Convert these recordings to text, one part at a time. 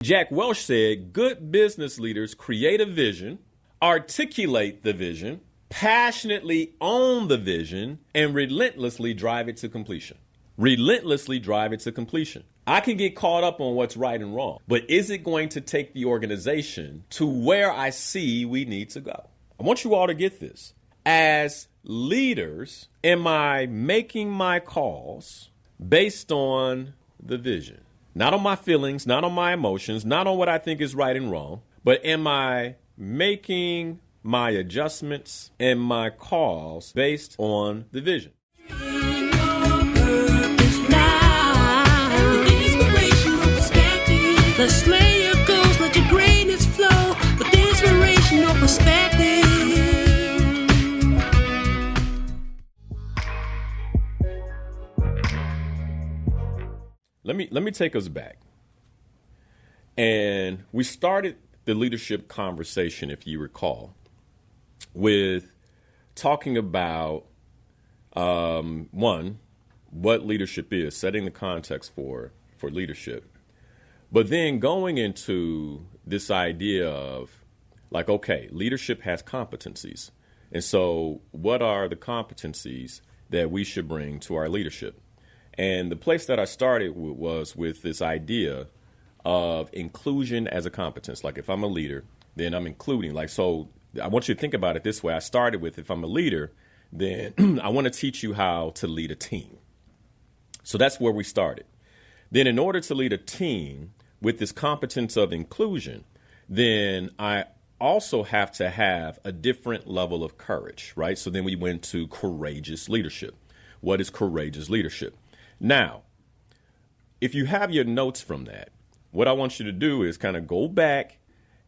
Jack Welch said, good business leaders create a vision, articulate the vision, passionately own the vision, and relentlessly drive it to completion. Relentlessly drive it to completion. I can get caught up on what's right and wrong, but is it going to take the organization to where I see we need to go? I want you all to get this. As leaders, am I making my calls based on the vision? Not on my feelings, not on my emotions, not on what I think is right and wrong, but am I making my adjustments and my calls based on the vision? Let's slay your goals, let your greatness flow with inspirational perspective. Let me take us back. And we started the leadership conversation, if you recall, with talking about, one, what leadership is, setting the context for leadership. But then going into this idea of, like, okay, leadership has competencies. And so what are the competencies that we should bring to our leadership? And the place that I started was with this idea of inclusion as a competence. Like, if I'm a leader, then I'm including. Like, so I want you to think about it this way. I started with, if I'm a leader, then I want to teach you how to lead a team. So that's where we started. Then in order to lead a team with this competence of inclusion, then I also have to have a different level of courage, right? So then we went to courageous leadership. What is courageous leadership? Now, if you have your notes from that, what I want you to do is kind of go back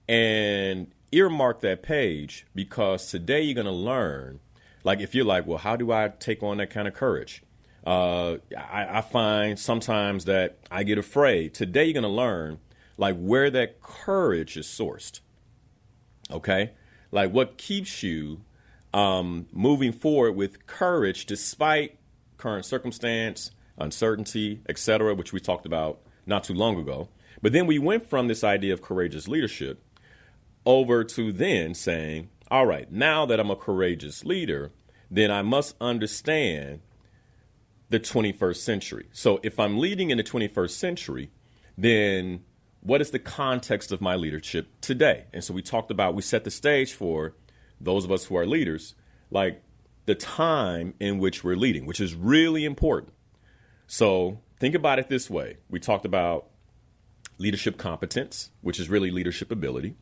and earmark that page, because today you're going to learn, like, if you're like, well, how do I take on that kind of courage? I find sometimes that I get afraid. Today you're going to learn, like, where that courage is sourced. Okay? Like, what keeps you moving forward with courage despite current circumstance, uncertainty, etc., which we talked about not too long ago. But then we went from this idea of courageous leadership over to then saying, all right, now that I'm a courageous leader, then I must understand the 21st century. So if I'm leading in the 21st century, then what is the context of my leadership today? And so we set the stage for those of us who are leaders, like the time in which we're leading, which is really important. So think about it this way. We talked about leadership competence, which is really leadership ability.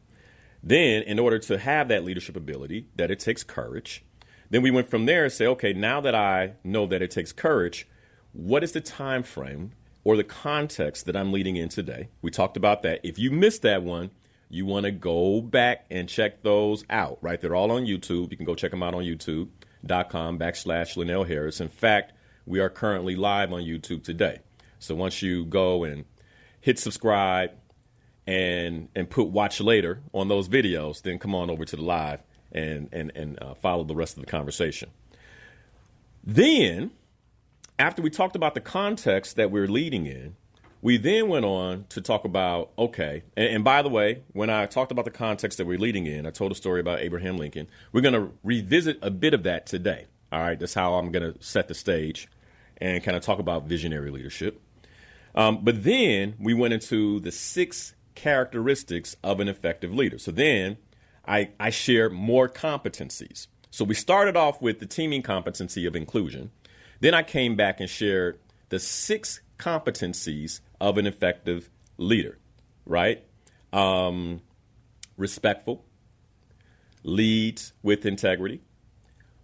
Then in order to have that leadership ability, that it takes courage. Then we went from there and say, okay, now that I know that it takes courage, what is the time frame or the context that I'm leading in today? We talked about that. If you missed that one, you want to go back and check those out, right? They're all on YouTube. You can go check them out on youtube.com/Linnell Harris. In fact, we are currently live on YouTube today. So once you go and hit subscribe and put watch later on those videos, then come on over to the live and follow the rest of the conversation. Then, after we talked about the context that we're leading in, we then went on to talk about, okay, and by the way, when I talked about the context that we're leading in, I told a story about Abraham Lincoln. We're going to revisit a bit of that today. All right, that's how I'm going to set the stage and kind of talk about visionary leadership. But then we went into the 6 characteristics of an effective leader. So then I shared more competencies. So we started off with the teaming competency of inclusion. Then I came back and shared the 6 competencies of an effective leader, right? Respectful, leads with integrity,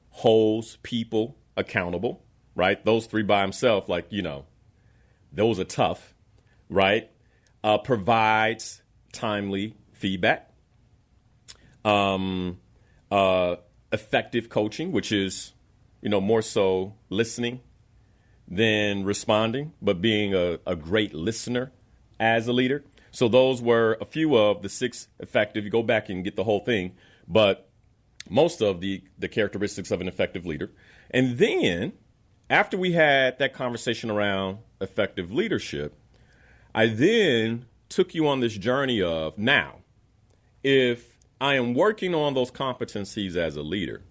holds people accountable, right? Those 3 by himself, like, those are tough, right? Provides timely feedback. Effective coaching, which is, more so listening than responding, but being a great listener as a leader. So those were a few of the 6 effective. You go back and get the whole thing, but most of the characteristics of an effective leader. And then after we had that conversation around effective leadership, I then took you on this journey of now, if I am working on those competencies as a leader,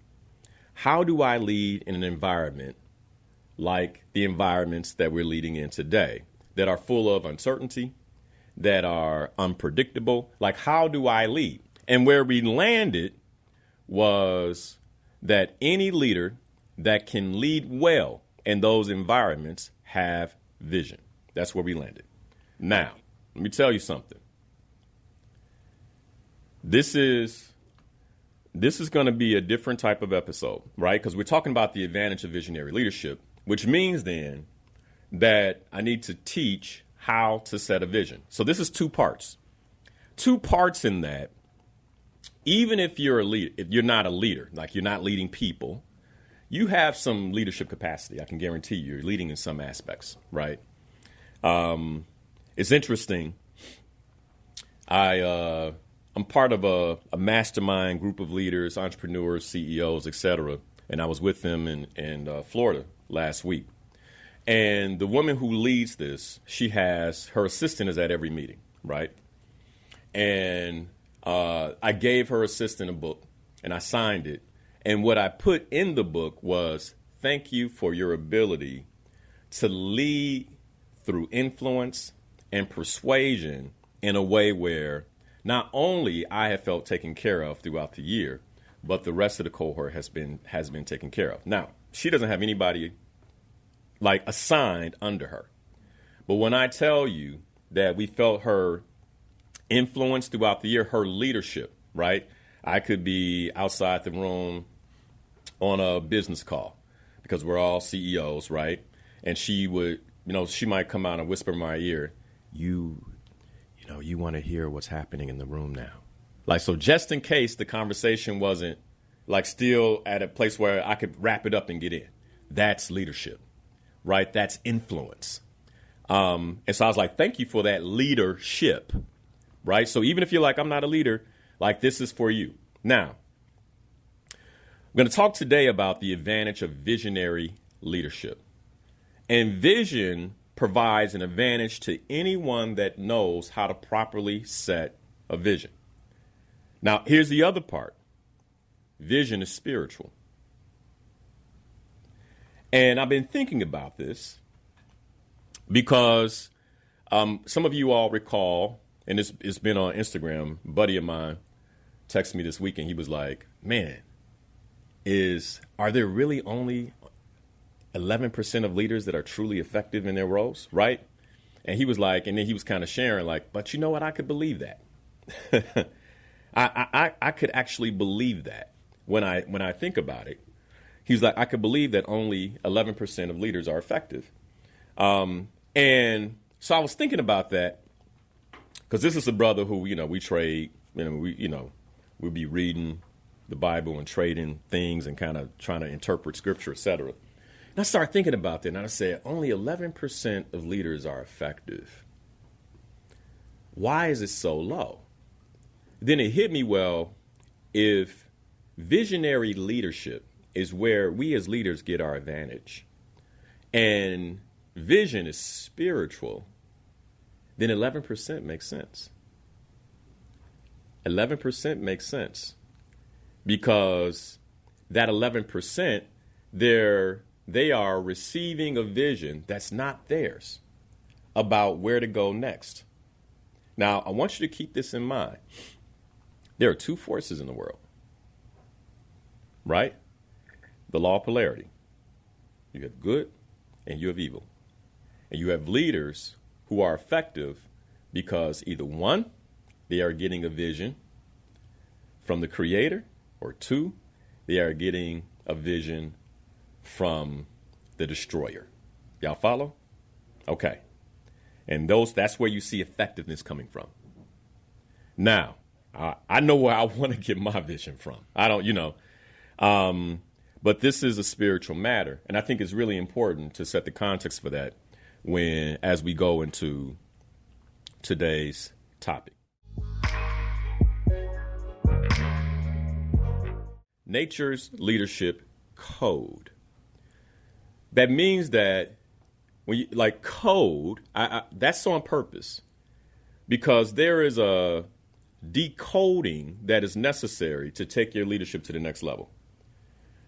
how do I lead in an environment like the environments that we're leading in today that are full of uncertainty, that are unpredictable? Like, how do I lead? And where we landed was that any leader that can lead well in those environments have vision. That's where we landed. Now, let me tell you something. This is going to be a different type of episode, right? Because we're talking about the advantage of visionary leadership, which means then that I need to teach how to set a vision. So this is two parts. Two parts in that, even if you're a leader, if you're not a leader, like you're not leading people, you have some leadership capacity. I can guarantee you're leading in some aspects, right? It's interesting. I'm part of a mastermind group of leaders, entrepreneurs, CEOs, etc. And I was with them in Florida last week. And the woman who leads this, her assistant is at every meeting, right? And I gave her assistant a book, and I signed it. And what I put in the book was, thank you for your ability to lead through influence and persuasion in a way where not only I have felt taken care of throughout the year, but the rest of the cohort has been taken care of. Now, she doesn't have anybody like assigned under her. But when I tell you that we felt her influence throughout the year, her leadership, right? I could be outside the room on a business call because we're all CEOs, right? And she would, she might come out and whisper in my ear, you want to hear what's happening in the room now. Like, so just in case the conversation wasn't like still at a place where I could wrap it up and get in. That's leadership, right? That's influence. And so I was like, thank you for that leadership, right? So even if you're like, I'm not a leader, like this is for you. Now, I'm going to talk today about the advantage of visionary leadership. And vision provides an advantage to anyone that knows how to properly set a vision. Now, here's the other part. Vision is spiritual. And I've been thinking about this because some of you all recall, and it's been on Instagram, a buddy of mine texted me this weekend. He was like, man, are there really only 11% of leaders that are truly effective in their roles, right? And he was like, and then he was kind of sharing like, but you know what? I could believe that. I could actually believe that when I think about it. He's like, I could believe that only 11% of leaders are effective. And so I was thinking about that because this is a brother who, we trade, we'll be reading the Bible and trading things and kind of trying to interpret scripture, et cetera. And I started thinking about that, and I said, only 11% of leaders are effective. Why is it so low? Then it hit me, well, if visionary leadership is where we as leaders get our advantage, and vision is spiritual, then 11% makes sense. 11% makes sense because that 11%, they are receiving a vision that's not theirs about where to go next. Now, I want you to keep this in mind. There are two forces in the world, right? The law of polarity. You have good and you have evil. And you have leaders who are effective because either one, they are getting a vision from the Creator, or two, they are getting a vision from the destroyer. Y'all follow? Okay. And that's where you see effectiveness coming from. Now, I know where I want to get my vision from. I don't, but this is a spiritual matter. And I think it's really important to set the context for that as we go into today's topic. Nature's leadership code. That means that when you like code, that's on purpose. because there is a decoding that is necessary to take your leadership to the next level.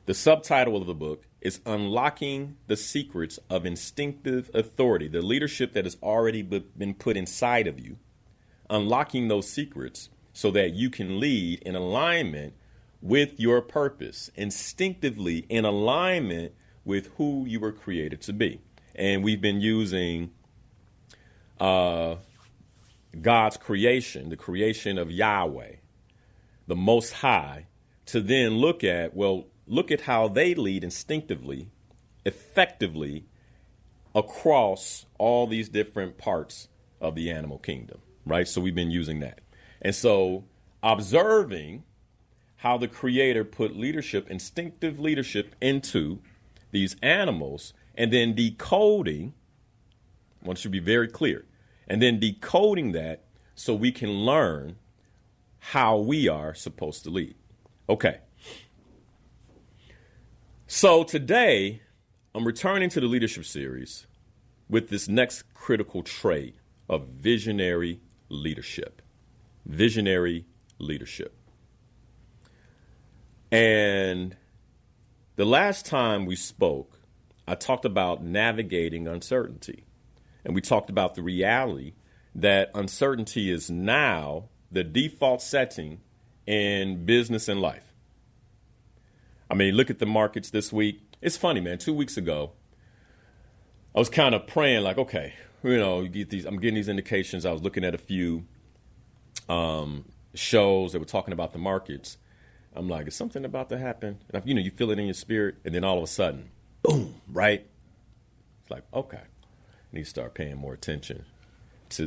The subtitle of the book is Unlocking the Secrets of Instinctive Authority, the leadership that has already been put inside of you, unlocking those secrets so that you can lead in alignment with your purpose, instinctively in alignment with who you were created to be. And we've been using God's creation, the creation of Yahweh, the Most High, to then look at how they lead instinctively, effectively across all these different parts of the animal kingdom, right? So we've been using that. And so observing how the Creator put leadership, instinctive leadership into these animals, and then decoding, I want you to be very clear, and then decoding that so we can learn how we are supposed to lead. Okay. So today, I'm returning to the leadership series with this next critical trait of visionary leadership. Visionary leadership. And the last time we spoke, I talked about navigating uncertainty. And we talked about the reality that uncertainty is now the default setting in business and life. I mean, look at the markets this week. It's funny, man. 2 weeks ago, I was kind of praying like, okay, you get these. I'm getting these indications. I was looking at a few shows that were talking about the markets. I'm like, is something about to happen? And you feel it in your spirit, and then all of a sudden, boom, right? It's like, okay, I need to start paying more attention to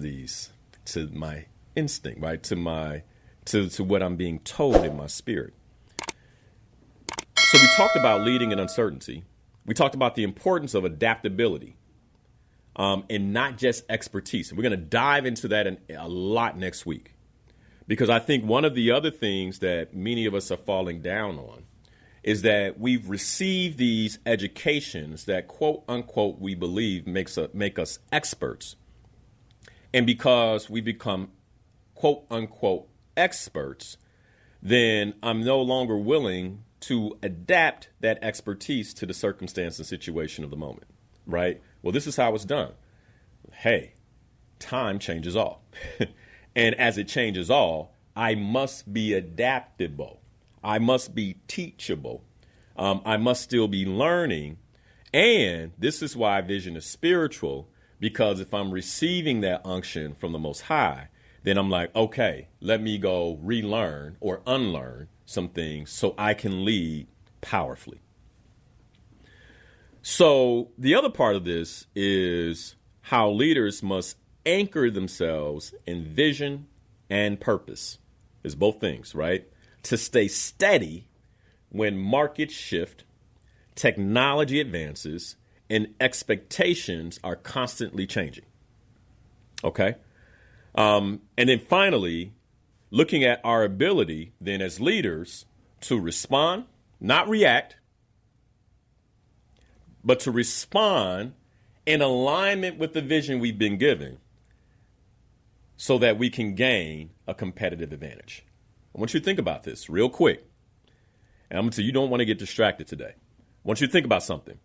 my instinct, right? To what I'm being told in my spirit. So we talked about leading in uncertainty. We talked about the importance of adaptability and not just expertise. And we're going to dive into that a lot next week, because I think one of the other things that many of us are falling down on is that we've received these educations that, quote unquote, we believe make us experts. And because we become, quote unquote, experts, then I'm no longer willing to adapt that expertise to the circumstance and situation of the moment, right? Well, this is how it's done. Hey, time changes all. And as it changes all, I must be adaptable. I must be teachable. I must still be learning. And this is why vision is spiritual, because if I'm receiving that unction from the Most High, then I'm like, okay, let me go relearn or unlearn some things so I can lead powerfully. So the other part of this is how leaders must anchor themselves in vision and purpose. It's both things, right? To stay steady when markets shift, technology advances, and expectations are constantly changing. Okay? And then finally, looking at our ability then as leaders to respond, not react, but to respond in alignment with the vision we've been given so that we can gain a competitive advantage. I want you to think about this real quick. And I'm going to tell you, you don't want to get distracted today. I want you to think about something.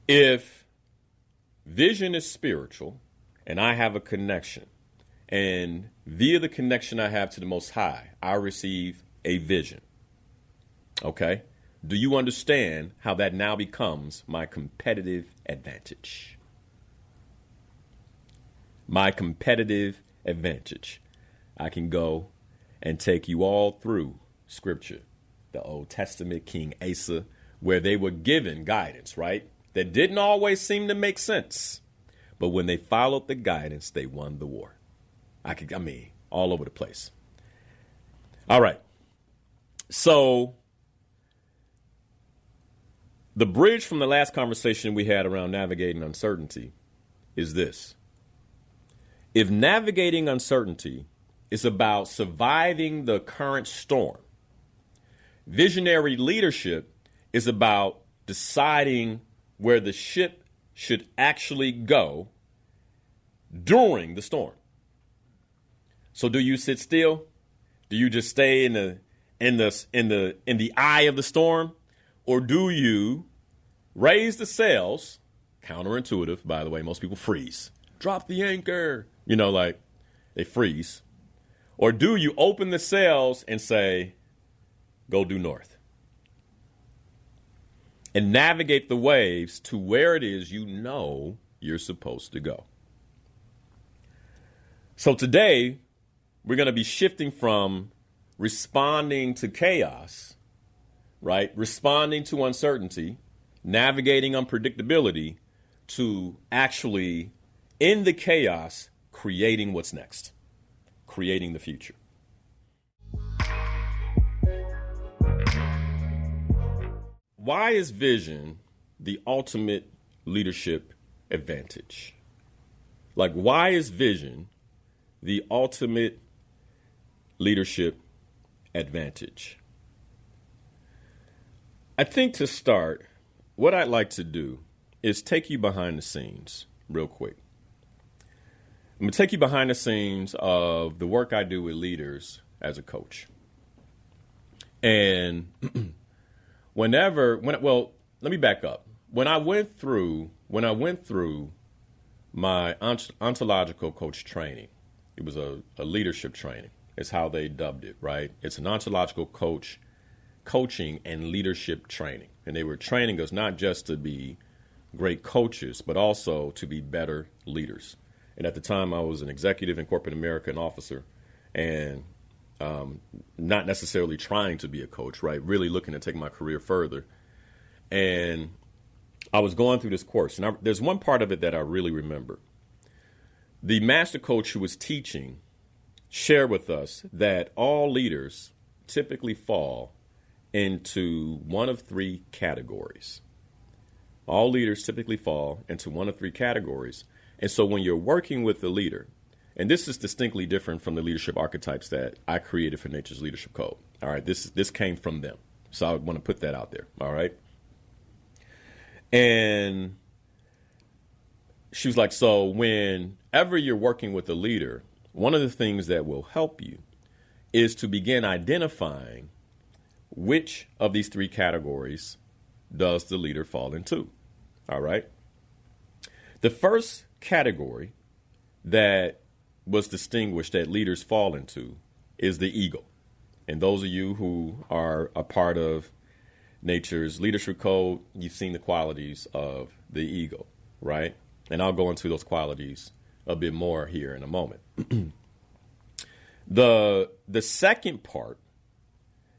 If vision is spiritual and I have a connection, and via the connection I have to the Most High, I receive a vision. Okay? Do you understand how that now becomes my competitive advantage? My competitive advantage. I can go and take you all through Scripture, the Old Testament, King Asa, where they were given guidance, right? That didn't always seem to make sense. But when they followed the guidance, they won the war. All over the place. All right. So the bridge from the last conversation we had around navigating uncertainty is this. If navigating uncertainty is about surviving the current storm, visionary leadership is about deciding where the ship should actually go, during the storm. So do you sit still? Do you just stay in the eye of the storm? Or do you raise the sails? Counterintuitive, by the way, most people freeze. Drop the anchor. Like they freeze. Or do you open the sails and say, go due north? And navigate the waves to where it is you're supposed to go. So today, we're going to be shifting from responding to chaos, right? Responding to uncertainty, navigating unpredictability, to actually, in the chaos, creating what's next, creating the future. Why is vision the ultimate leadership advantage? Like, why is vision the ultimate leadership advantage? I think to start, what I'd like to do is take you behind the scenes real quick. I'm going to take you behind the scenes of the work I do with leaders as a coach. And let me back up. When I went through my ontological coach training, it was a leadership training. It's how they dubbed it, right? It's an ontological coaching and leadership training. And they were training us not just to be great coaches, but also to be better leaders. And at the time, I was an executive in corporate America, an officer, and not necessarily trying to be a coach, right? Really looking to take my career further. And I was going through this course, and there's one part of it that I really remember. The master coach who was teaching shared with us that all leaders typically fall into one of three categories. All leaders typically fall into one of three categories. And so when you're working with the leader, and this is distinctly different from the leadership archetypes that I created for Nature's Leadership Code. All right, this came from them. So I want to put that out there. All right. And she was like, so whenever you're working with a leader, one of the things that will help you is to begin identifying which of these three categories does the leader fall into. All right. The first category that was distinguished that leaders fall into is the ego. And those of you who are a part of Nature's Leadership Code, you've seen the qualities of the ego, right? And I'll go into those qualities a bit more here in a moment. The second part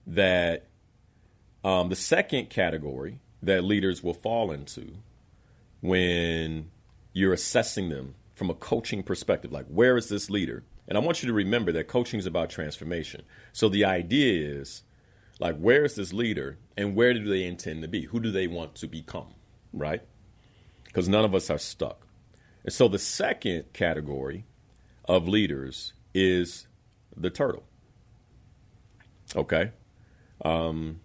that the second category that leaders will fall into when you're assessing them from a coaching perspective, like where is this leader? And I want you to remember that coaching is about transformation. So the idea is, like, where is this leader and where do they intend to be? Who do they want to become, right? Because none of us are stuck. And so the second category of leaders is the turtle. Okay. And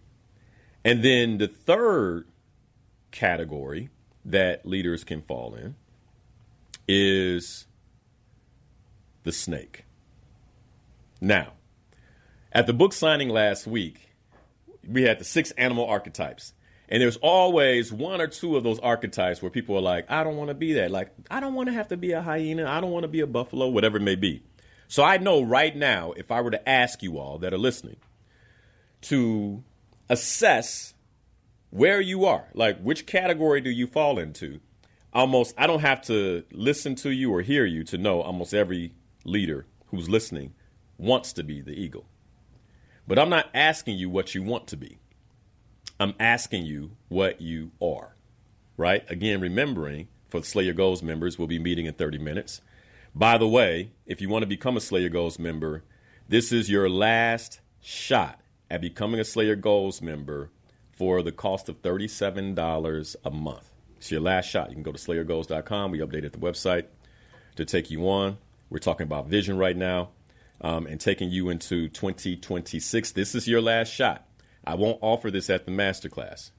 then the third category that leaders can fall in is the snake. Now, at the book signing last week, we had the 6 animal archetypes. And there's always one or two of those archetypes where people are like, I don't want to be that. Like, I don't want to have to be a hyena. I don't want to be a buffalo, whatever it may be. So I know right now, if I were to ask you all that are listening to assess where you are, like which category do you fall into? I don't have to listen to you or hear you to know almost every leader who's listening wants to be the eagle. But I'm not asking you what you want to be. I'm asking you what you are, right? Again, remembering for the Slay Your Goals members, we'll be meeting in 30 minutes. By the way, if you want to become a Slay Your Goals member, this is your last shot at becoming a Slay Your Goals member for the cost of $37 a month. It's your last shot. You can go to slayyourgoals.com. We updated the website to take you on. We're talking about vision right now and taking you into 2026. This is your last shot. I won't offer this at the masterclass,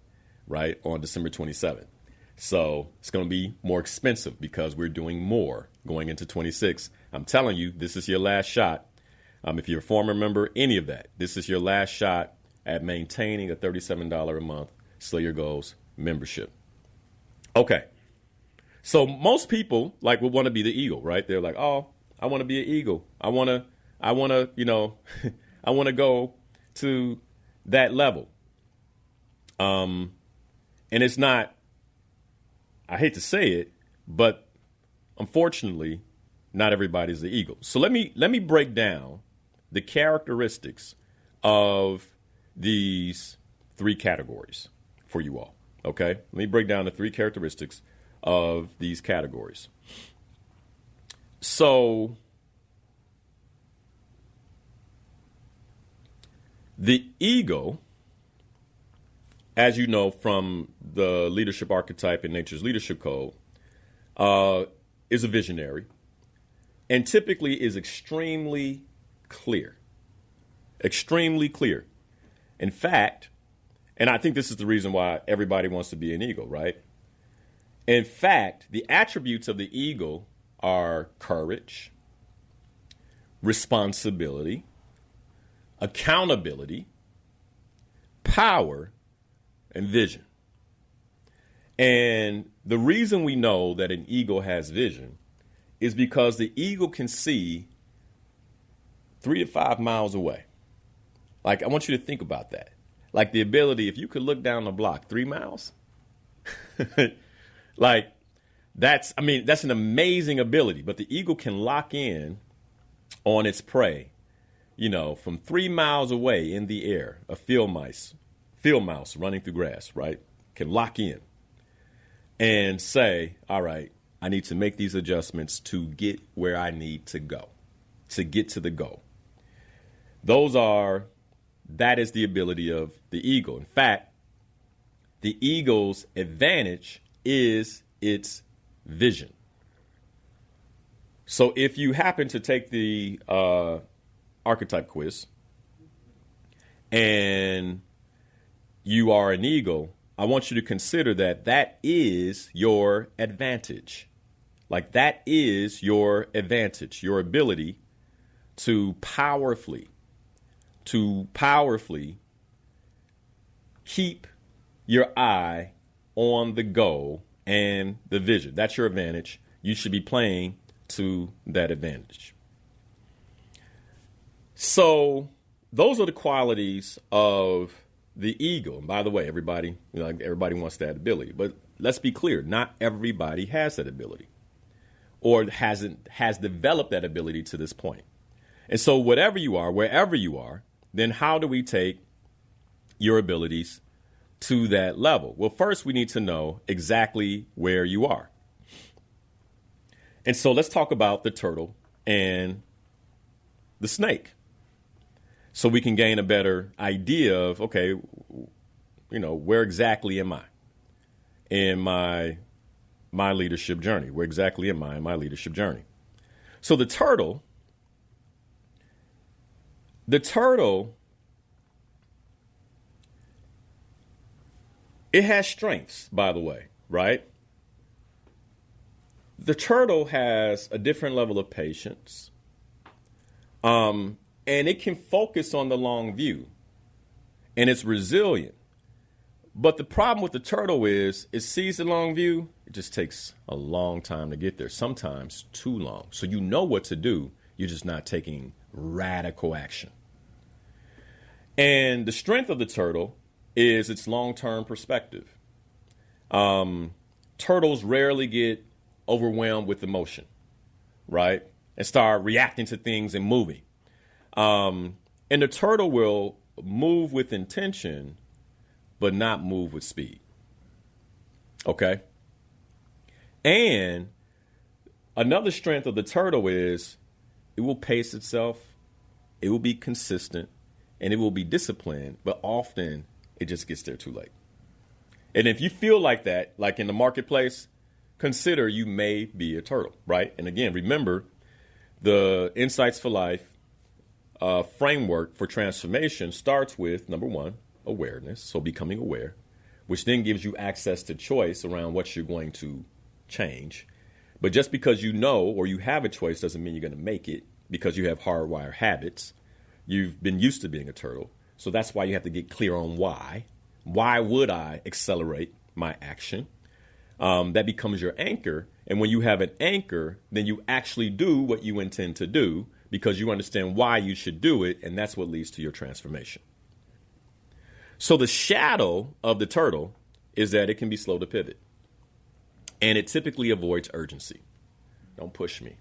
right, on December 27th. So it's going to be more expensive because we're doing more going into 26. I'm telling you, this is your last shot. If you're a former member, any of that, this is your last shot at maintaining a $37 a month Slay Your Goals membership. Okay. So most people would want to be the eagle, right? They're like, oh, I want to be an eagle. I want to, I want to go to that level. And it's not, I hate to say it, but unfortunately, not everybody's the eagle. So let me break down the characteristics of these three categories for you all. Okay? Let me break down the three characteristics of these categories. So the ego, as you know from the leadership archetype in Nature's Leadership Code, is a visionary and typically is extremely clear. Extremely clear. In fact, and I think this is the reason why everybody wants to be an eagle, right? In fact, the attributes of the eagle are courage, responsibility, accountability, power, and vision. And the reason we know that an eagle has vision is because the eagle can see 3 to 5 miles away. I want you to think about that. The ability, if you could look down the block 3 miles, that's an amazing ability. But the eagle can lock in on its prey, from 3 miles away in the air. A field mouse running through grass, right? Can lock in and say, all right, I need to make these adjustments to get where I need to go, to get to the goal. That is the ability of the eagle. In fact, the eagle's advantage is its vision. So if you happen to take the archetype quiz and you are an eagle, I want you to consider that is your advantage. That is your advantage, your ability to powerfully keep your eye on the goal and the vision. That's your advantage. You should be playing to that advantage. So those are the qualities of the eagle. And by the way, everybody wants that ability. But let's be clear, not everybody has that ability or has developed that ability to this point. And so whatever you are, wherever you are, then how do we take your abilities to that level? Well, first we need to know exactly where you are. And so let's talk about the turtle and the snake, so we can gain a better idea of, okay, where exactly am I in my leadership journey? Where exactly am I in my leadership journey? So the turtle, it has strengths, by the way, right? The turtle has a different level of patience. And it can focus on the long view. And it's resilient. But the problem with the turtle is it sees the long view. It just takes a long time to get there, sometimes too long. So you know what to do. You're just not taking radical action. And the strength of the turtle is its long-term perspective. Turtles rarely get overwhelmed with emotion, right? And start reacting to things and moving. And the turtle will move with intention, but not move with speed. Okay? And another strength of the turtle is it will pace itself, it will be consistent, and it will be disciplined, but often it just gets there too late. And if you feel like that, like in the marketplace, consider you may be a turtle, right? And again, remember the Insights for Life framework for transformation starts with, number one, awareness, so becoming aware, which then gives you access to choice around what you're going to change. But just because you know or you have a choice doesn't mean you're going to make it, because you have hardwired habits. You've been used to being a turtle. So that's why you have to get clear on why. Why would I accelerate my action? That becomes your anchor. And when you have an anchor, then you actually do what you intend to do because you understand why you should do it. And that's what leads to your transformation. So the shadow of the turtle is that it can be slow to pivot. And it typically avoids urgency. Don't push me.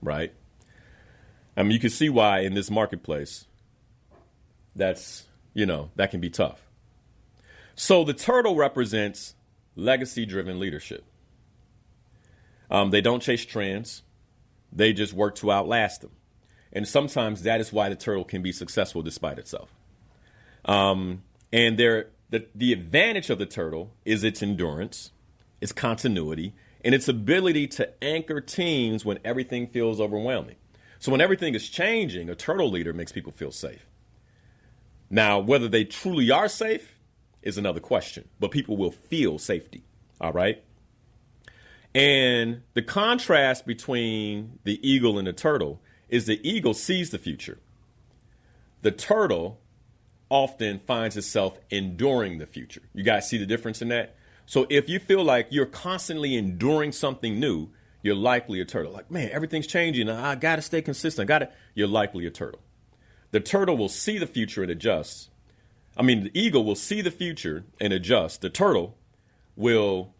Right? I mean, you can see why in this marketplace, that can be tough. So the turtle represents legacy-driven leadership. They don't chase trends. They just work to outlast them. And sometimes that is why the turtle can be successful despite itself. And the advantage of the turtle is its endurance, its continuity, and its ability to anchor teams when everything feels overwhelming. So when everything is changing, a turtle leader makes people feel safe. Now, whether they truly are safe is another question, but people will feel safety. All right. And the contrast between the eagle and the turtle is the eagle sees the future. The turtle often finds itself enduring the future. You guys see the difference in that? So if you feel like you're constantly enduring something new, you're likely a turtle. Like, man, everything's changing. I got to stay consistent. You're likely a turtle. The turtle will see the future and adjust. The eagle will see the future and adjust. The turtle will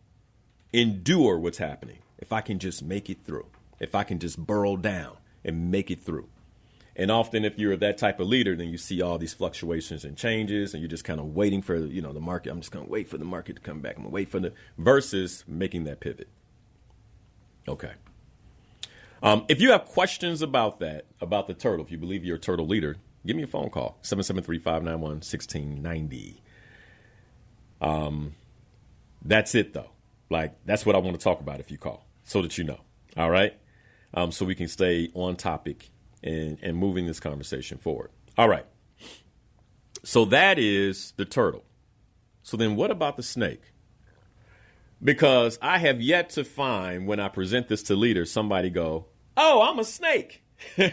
endure what's happening. If I can just make it through. If I can just burrow down and make it through. And often if you're that type of leader, then you see all these fluctuations and changes and you're just kind of waiting for, the market. I'm just going to wait for the market to come back. I'm going to wait for versus making that pivot. Okay. If you have questions about that, about the turtle, if you believe you're a turtle leader, give me a phone call, 773-591-1690. That's it, though. That's what I want to talk about if you call, so that you know. All right? So we can stay on topic and moving this conversation forward. All right. So that is the turtle. So then what about the snake? Because I have yet to find, when I present this to leaders, somebody go, oh, I'm a snake,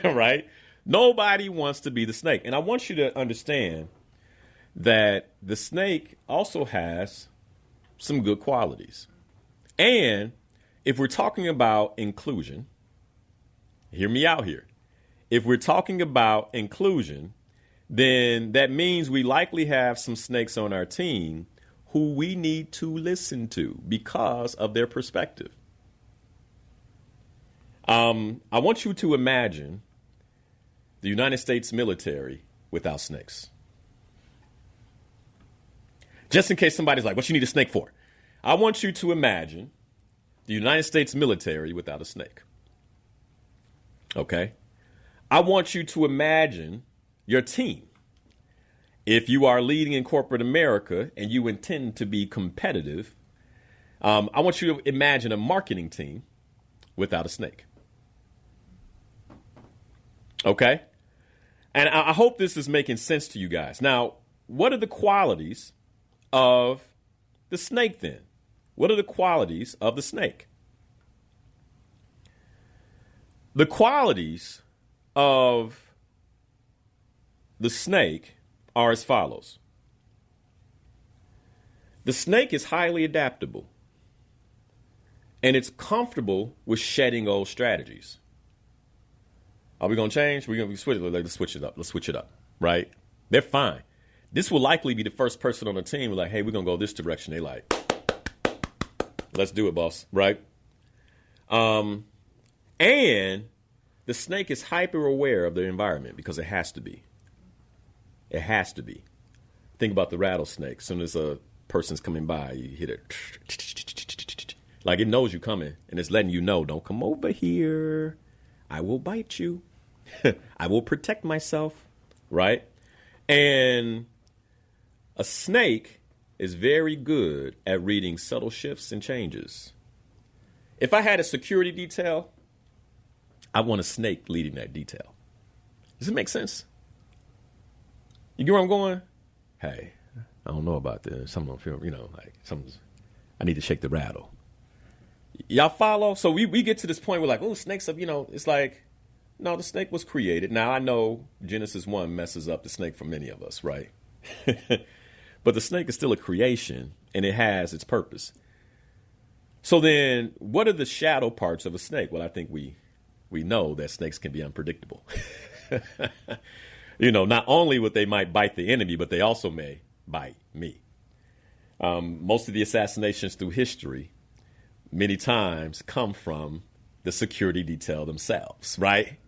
right? Nobody wants to be the snake. And I want you to understand that the snake also has some good qualities. And if we're talking about inclusion, hear me out here. If we're talking about inclusion, then that means we likely have some snakes on our team who we need to listen to because of their perspective. I want you to imagine the United States military without snakes. Just in case somebody's like, what you need a snake for? I want you to imagine the United States military without a snake. Okay? I want you to imagine your team. If you are leading in corporate America and you intend to be competitive, I want you to imagine a marketing team without a snake. Okay? And I hope this is making sense to you guys. Now, what are the qualities of the snake then? What are the qualities of the snake? The qualities of the snake are as follows. The snake is highly adaptable, and it's comfortable with shedding old strategies. Are we going to change? We're going to switch it. Let's switch it up. Let's switch it up, right? They're fine. This will likely be the first person on the team like, hey, we're going to go this direction. They like, let's do it, boss, right? And the snake is hyper aware of the environment because it has to be. It has to be. Think about the rattlesnake. As soon as a person's coming by, you hit it. Like it knows you're coming, and it's letting you know, don't come over here. I will bite you. I will protect myself, right? And a snake is very good at reading subtle shifts and changes. If I had a security detail, I want a snake leading that detail. Does it make sense? You get where I'm going? Hey, I don't know about this. Some of them feel, I need to shake the rattle. Y'all follow? So we get to this point where like, oh, snakes up, it's like, no, the snake was created. Now I know Genesis 1 messes up the snake for many of us, right? But the snake is still a creation and it has its purpose. So then what are the shadow parts of a snake? Well, I think we know that snakes can be unpredictable. Not only would they might bite the enemy, but they also may bite me. Most of the assassinations through history many times come from the security detail themselves, right?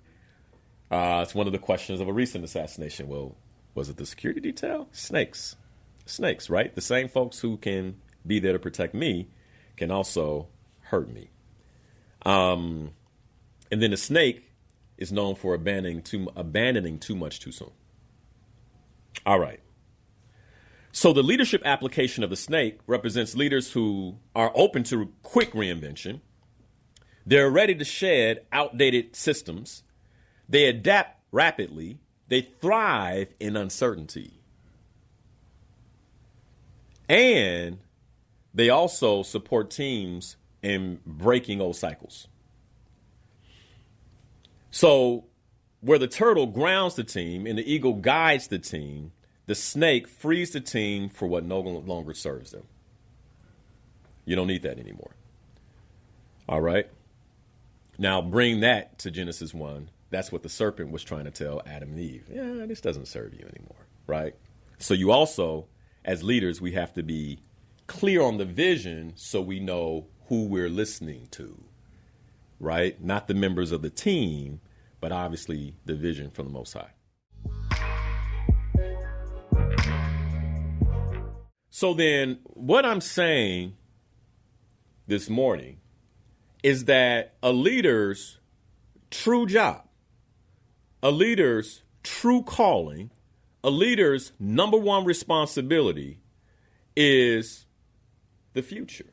It's one of the questions of a recent assassination. Well, was it the security detail? Snakes, right? The same folks who can be there to protect me can also hurt me. And then the snake is known for abandoning too much too soon. All right. So the leadership application of the snake represents leaders who are open to quick reinvention. They're ready to shed outdated systems. They adapt rapidly. They thrive in uncertainty. And they also support teams in breaking old cycles. So where the turtle grounds the team and the eagle guides the team, the snake frees the team for what no longer serves them. You don't need that anymore. All right. Now bring that to Genesis 1. That's what the serpent was trying to tell Adam and Eve. Yeah, this doesn't serve you anymore. Right. So you also, as leaders, we have to be clear on the vision so we know who we're listening to. Right. Not the members of the team, but obviously the vision from the Most High. So then what I'm saying this morning is that a leader's true job, a leader's true calling, a leader's number one responsibility is the future,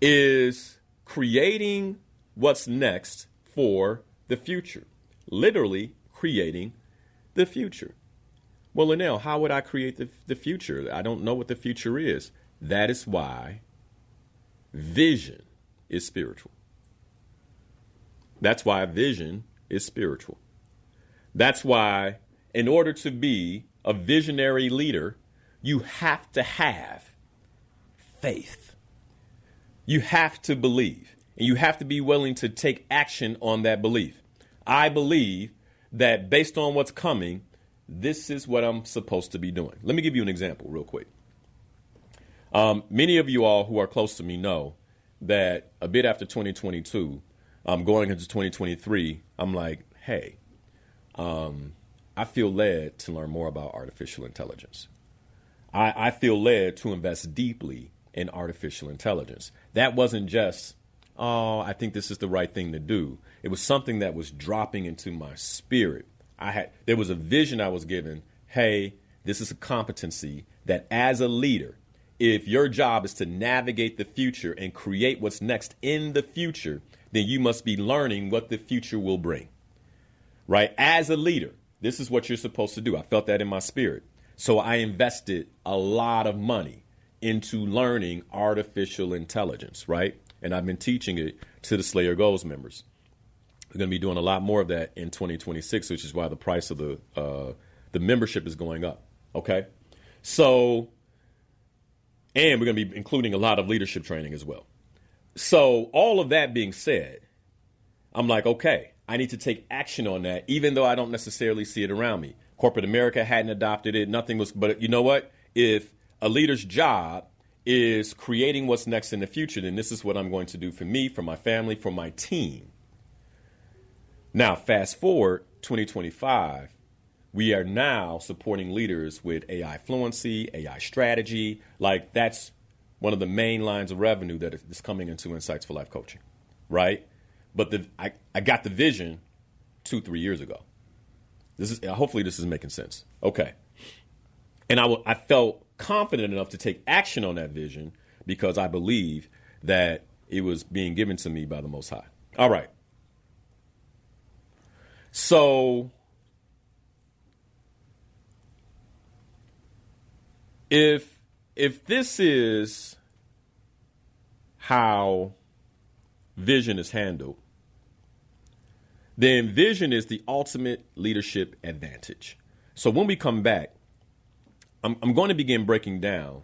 is creating what's next for the future, literally creating the future. Well, Linnell, how would I create the future? I don't know what the future is. That is why vision is spiritual. That's why vision is spiritual. That's why in order to be a visionary leader, you have to have faith. You have to believe, and you have to be willing to take action on that belief. I believe that based on what's coming, this is what I'm supposed to be doing. Let me give you an example real quick. Many of you all who are close to me know that a bit after 2022, going into 2023, I'm like, hey, I feel led to learn more about artificial intelligence. I feel led to invest deeply in artificial intelligence. That wasn't just, oh, I think this is the right thing to do. It was something that was dropping into my spirit. There was a vision I was given. Hey, this is a competency that as a leader, if your job is to navigate the future and create what's next in the future, then you must be learning what the future will bring. Right? As a leader, this is what you're supposed to do. I felt that in my spirit. So I invested a lot of money into learning artificial intelligence, right? And I've been teaching it to the Slayer Goals members. We're going to be doing a lot more of that in 2026, which is why the price of the membership is going up. Okay. So, and we're going to be including a lot of leadership training as well. So all of that being said, I'm like, okay, I need to take action on that, even though I don't necessarily see it around me. Corporate America hadn't adopted it. Nothing was, but you know what? If a leader's job is creating what's next in the future, then this is what I'm going to do for me, for my family, for my team. Now, fast forward 2025, we are now supporting leaders with AI fluency, AI strategy. Like that's one of the main lines of revenue that is coming into Insights for Life coaching, right? But I got the vision 2-3 years ago. Hopefully this is making sense. Okay. And I felt confident enough to take action on that vision because I believe that it was being given to me by the Most High. All right. So if this is how vision is handled, then vision is the ultimate leadership advantage. So when we come back, I'm going to begin breaking down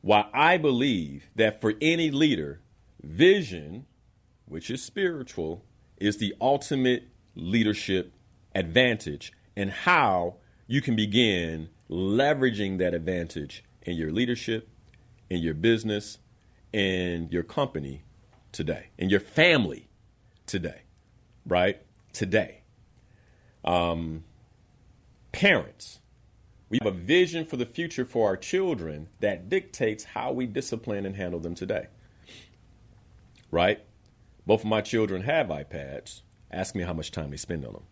why I believe that for any leader, vision, which is spiritual, is the ultimate leadership advantage, and how you can begin leveraging that advantage in your leadership, in your business, in your company today, in your family today, right? Today. Parents, we have a vision for the future for our children that dictates how we discipline and handle them today, right? Both of my children have iPads. Ask me how much time they spend on them.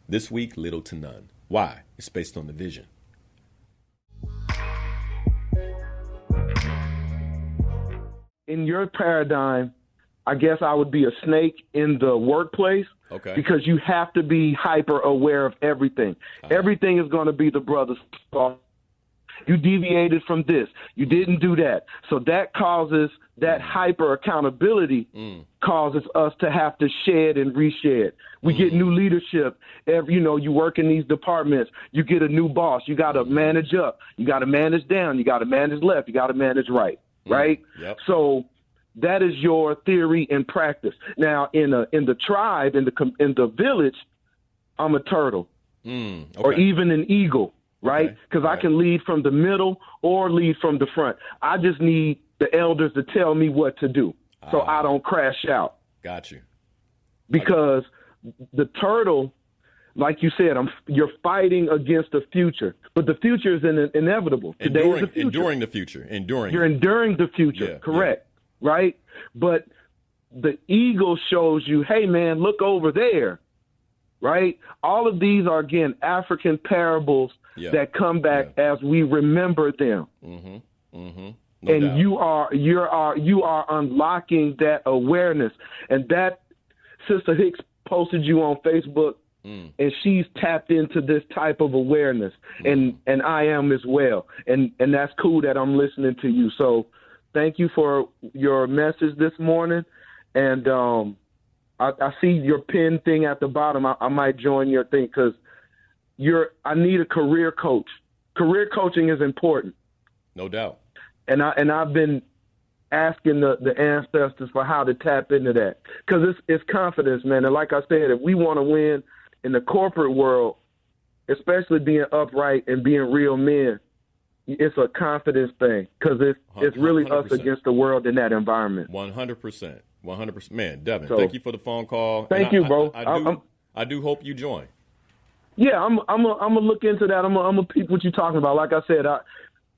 This week, little to none. Why? It's based on the vision. In your paradigm, I guess I would be a snake in the workplace. Okay. Because you have to be hyper aware of everything. Everything is going to be the brother's fault. You deviated from this. You didn't do that. So that causes that hyper accountability causes us to have to shed and reshed. We get new leadership. You work in these departments. You get a new boss. You got to manage up. You got to manage down. You got to manage left. You got to manage right. Right. Yep. So that is your theory and practice. Now, in the tribe, in the village, I'm a turtle, Okay. or even an eagle, right? Because Right. I can lead from the middle or lead from the front. I just need the elders to tell me what to do, so I don't crash out. Got you. Because the turtle, like you said, you're fighting against the future, but the future is inevitable. Today is the future. Enduring the future. You're enduring the future. Yeah, Correct. Right? But the eagle shows you, hey, man, look over there. Right? All of these are, again, African parables that come back as we remember them. No and doubt. you are unlocking that awareness. And that Sister Hicks posted you on Facebook, and she's tapped into this type of awareness, and I am as well. And that's cool that I'm listening to you. So thank you for your message this morning. And I see your pin thing at the bottom. I might join your thing because I need a career coach. Career coaching is important. No doubt. And I've been asking the ancestors for how to tap into that, because it's confidence, man. And like I said, if we want to win in the corporate world, especially being upright and being real men, it's a confidence thing, because it's really 100%. us against the world in that environment. 100%. 100%. Man, Devin, So, thank you for the phone call. Thank you, bro. I do hope you join. Yeah, I'm gonna look into that. I'm gonna peep what you're talking about. Like I said,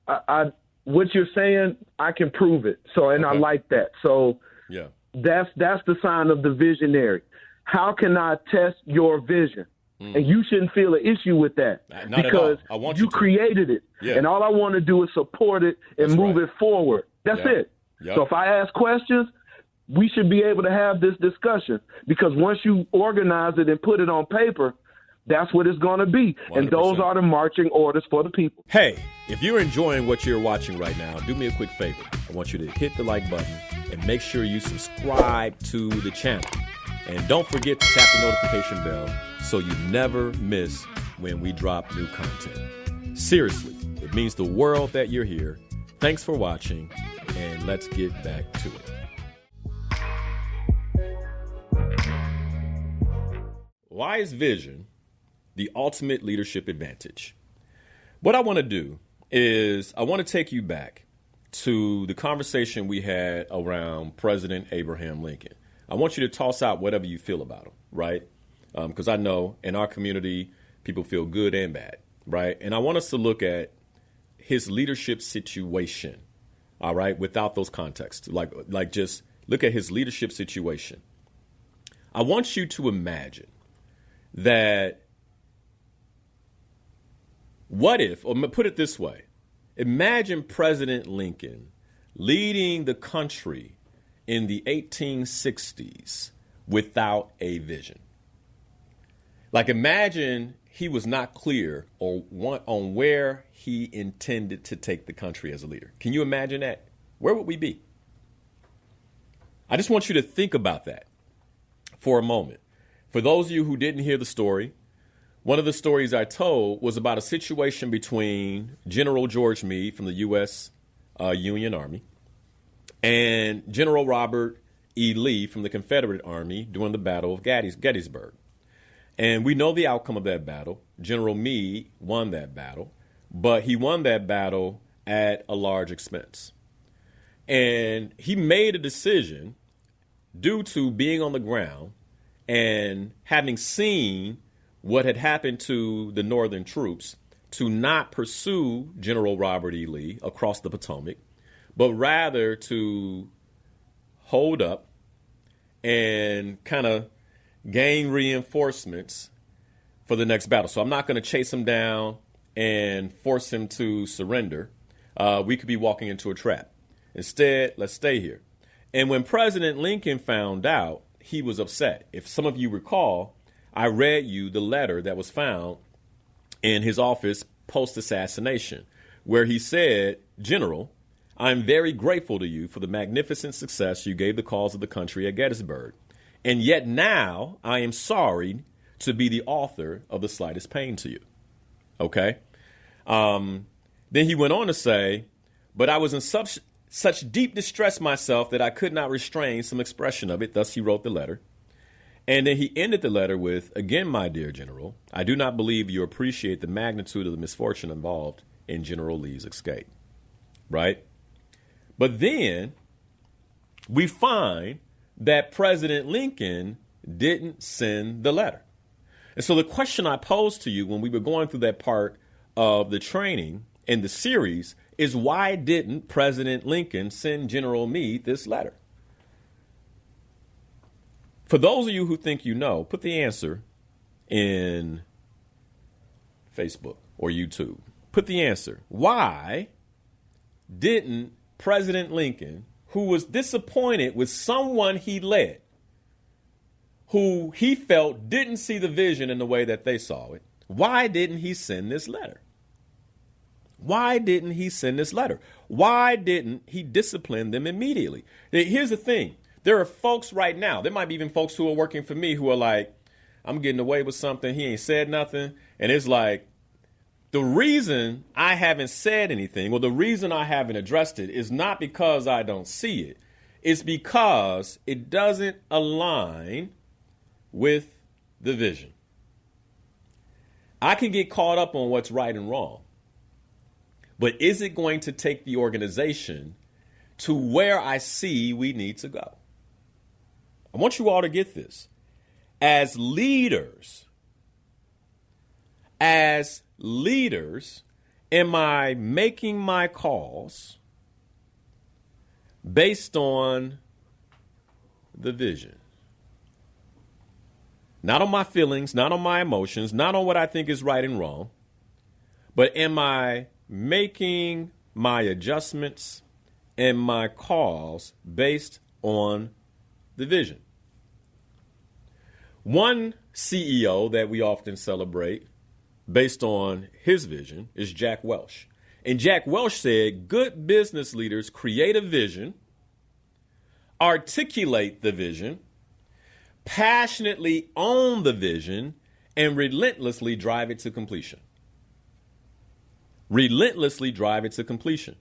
I what you're saying, I can prove it. So, and I like that. So, Yeah. that's the sign of the visionary. How can I test your vision? And you shouldn't feel an issue with that, Not because at all. I want you you to. created it. Yeah. And all I want to do is support it and That's move right. it forward. That's Yep. it. Yep. So if I ask questions, we should be able to have this discussion, because once you organize it and put it on paper, that's what it's going to be. 100%. And those are the marching orders for the people. Hey, if you're enjoying what you're watching right now, do me a quick favor. I want you to hit the like button and make sure you subscribe to the channel. And don't forget to tap the notification bell so you never miss when we drop new content. Seriously, it means the world that you're here. Thanks for watching, and let's get back to it. Why is vision the ultimate leadership advantage? What I want to do is I want to take you back to the conversation we had around President Abraham Lincoln. I want you to toss out whatever you feel about him, right? Because I know in our community, people feel good and bad, right? And I want us to look at his leadership situation, all right, without those contexts. Like just look at his leadership situation. I want you to imagine that what if, or put it this way, imagine President Lincoln leading the country in the 1860s without a vision. Like, imagine he was not clear on where he intended to take the country as a leader. Can you imagine that? Where would we be? I just want you to think about that for a moment. For those of you who didn't hear the story, one of the stories I told was about a situation between General George Meade from the U.S. Union Army and General Robert E. Lee from the Confederate Army during the Battle of Gettysburg. And we know the outcome of that battle. General Meade won that battle, but he won that battle at a large expense. And he made a decision due to being on the ground and having seen what had happened to the Northern troops to not pursue General Robert E. Lee across the Potomac, but rather to hold up and kind of gain reinforcements for the next battle. So I'm not going to chase him down and force him to surrender. We could be walking into a trap. Instead, let's stay here. And when President Lincoln found out, he was upset. If some of you recall, I read you the letter that was found in his office post-assassination, where he said, General, I'm very grateful to you for the magnificent success you gave the cause of the country at Gettysburg. And yet now I am sorry to be the author of the slightest pain to you. Okay? Then he went on to say, but I was in such deep distress myself that I could not restrain some expression of it. Thus he wrote the letter. And then he ended the letter with, again, my dear General, I do not believe you appreciate the magnitude of the misfortune involved in General Lee's escape. Right? But then we find that President Lincoln didn't send the letter. And so the question I posed to you when we were going through that part of the training in the series is, why didn't President Lincoln send General Meade this letter? For those of you who think you know, put the answer in Facebook or YouTube. Put the answer. Why didn't President Lincoln, who was disappointed with someone he led, who he felt didn't see the vision in the way that they saw it, why didn't he send this letter? Why didn't he send this letter? Why didn't he discipline them immediately? Here's the thing. There are folks right now, there might be even folks who are working for me who are like, I'm getting away with something. He ain't said nothing. And it's like, the reason I haven't said anything, or the reason I haven't addressed it, is not because I don't see it. It's because it doesn't align with the vision. I can get caught up on what's right and wrong. But is it going to take the organization to where I see we need to go? I want you all to get this. As leaders, am I making my calls based on the vision? Not on my feelings, not on my emotions, not on what I think is right and wrong, but am I making my adjustments and my calls based on the vision? One CEO that we often celebrate based on his vision is Jack Welch. And Jack Welch said, good business leaders create a vision, articulate the vision, passionately own the vision, and relentlessly drive it to completion. Relentlessly drive it to completion.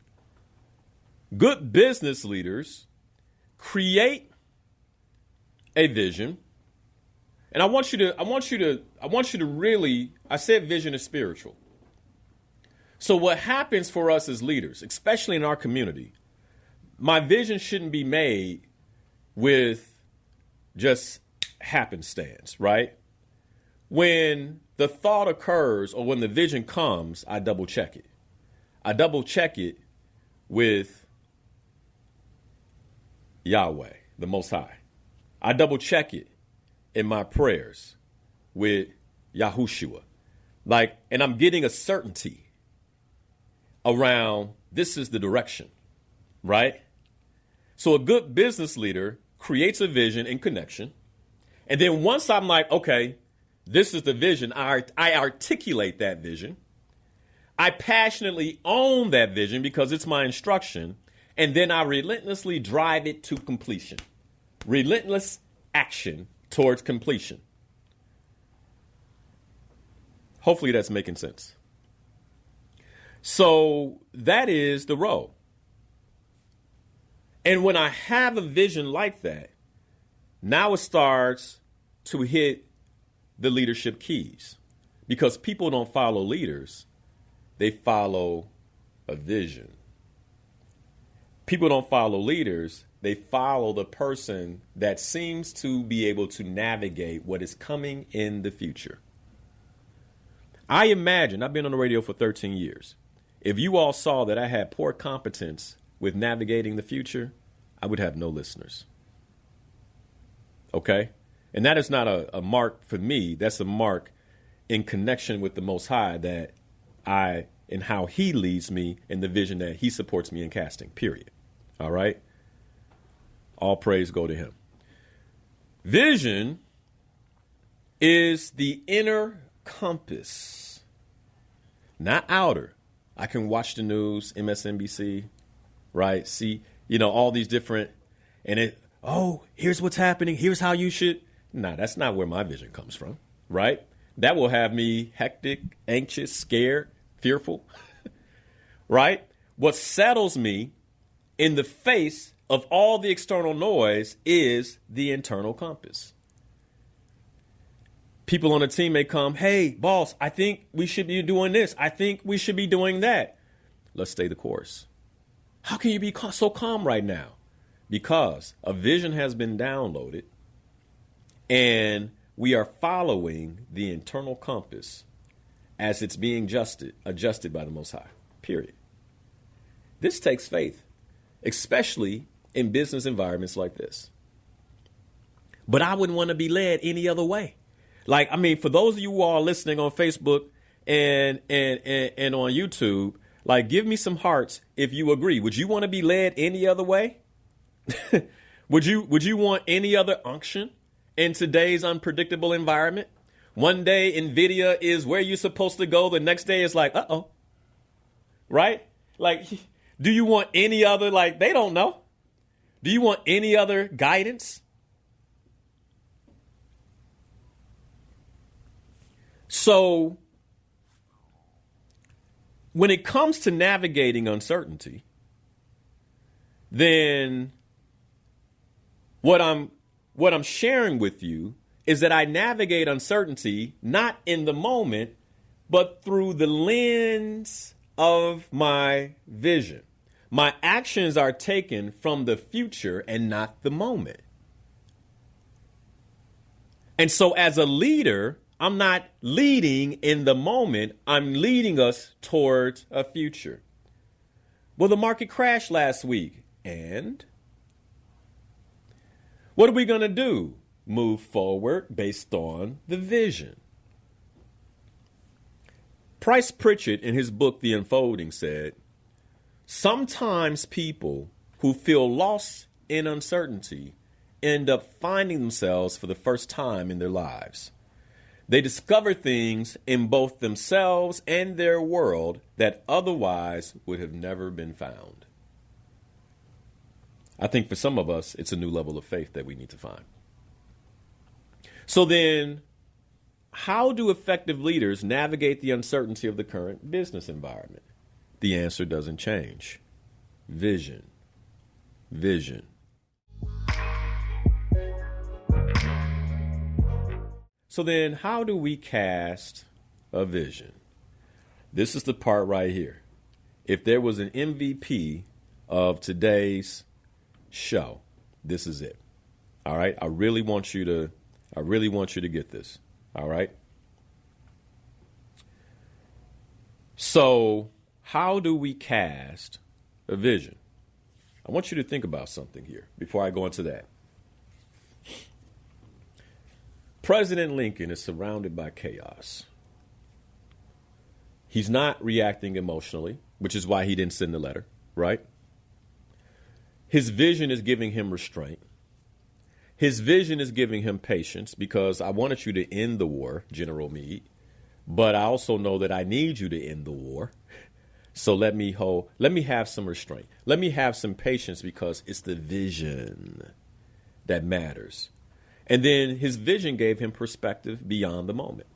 Good business leaders create a vision. And I want you to really, I said vision is spiritual. So what happens for us as leaders, especially in our community, my vision shouldn't be made with just happenstance, right? When the thought occurs or when the vision comes, I double check it. I double check it with Yahweh, the Most High. I double check it in my prayers with Yahushua. And I'm getting a certainty around this is the direction, right? So a good business leader creates a vision in connection. And then once I'm like, okay, this is the vision, I articulate that vision. I passionately own that vision because it's my instruction. And then I relentlessly drive it to completion. relentless action towards completion. Hopefully that's making sense. So that is the role. And when I have a vision like that, now it starts to hit the leadership keys, because people don't follow leaders. They follow a vision. People don't follow leaders. They follow the person that seems to be able to navigate what is coming in the future. I imagine, I've been on the radio for 13 years. If you all saw that I had poor competence with navigating the future, I would have no listeners. Okay? And that is not a mark for me. That's a mark in connection with the Most High, that and how he leads me in the vision that he supports me in casting, period. All right? All praise go to him. Vision is the inner compass, not outer. I can watch the news, MSNBC, right? See, all these different, and here's what's happening. Here's how you should. Nah, that's not where my vision comes from, right? That will have me hectic, anxious, scared, fearful, right? What settles me in the face of all the external noise is the internal compass. People on the team may come, hey, boss, I think we should be doing this. I think we should be doing that. Let's stay the course. How can you be so calm right now? Because a vision has been downloaded and we are following the internal compass as it's being adjusted by the Most High, period. This takes faith, especially in business environments like this. But I wouldn't want to be led any other way. For those of you who are listening on Facebook and on YouTube, give me some hearts if you agree. Would you want to be led any other way? Would you want any other unction in today's unpredictable environment? One day NVIDIA is where you're supposed to go. The next day it's like, uh-oh. Right? Do you want any other, they don't know? Do you want any other guidance? So when it comes to navigating uncertainty, then what I'm sharing with you is that I navigate uncertainty not in the moment, but through the lens of my vision. My actions are taken from the future and not the moment. And so as a leader, I'm not leading in the moment. I'm leading us towards a future. Well, the market crashed last week. And what are we going to do? Move forward based on the vision. Price Pritchett, in his book, The Unfolding, said, sometimes people who feel lost in uncertainty end up finding themselves for the first time in their lives. They discover things in both themselves and their world that otherwise would have never been found. I think for some of us, it's a new level of faith that we need to find. So then, how do effective leaders navigate the uncertainty of the current business environment? The answer doesn't change. Vision. Vision. So then, how do we cast a vision? This is the part right here. If there was an MVP of today's show, this is it. All right? I really want you to get this. All right? So, how do we cast a vision? I want you to think about something here before I go into that. President Lincoln is surrounded by chaos. He's not reacting emotionally, which is why he didn't send the letter, right? His vision is giving him restraint. His vision is giving him patience, because I wanted you to end the war, General Meade, but I also know that I need you to end the war. So let me have some restraint. Let me have some patience, because it's the vision that matters. And then his vision gave him perspective beyond the moment.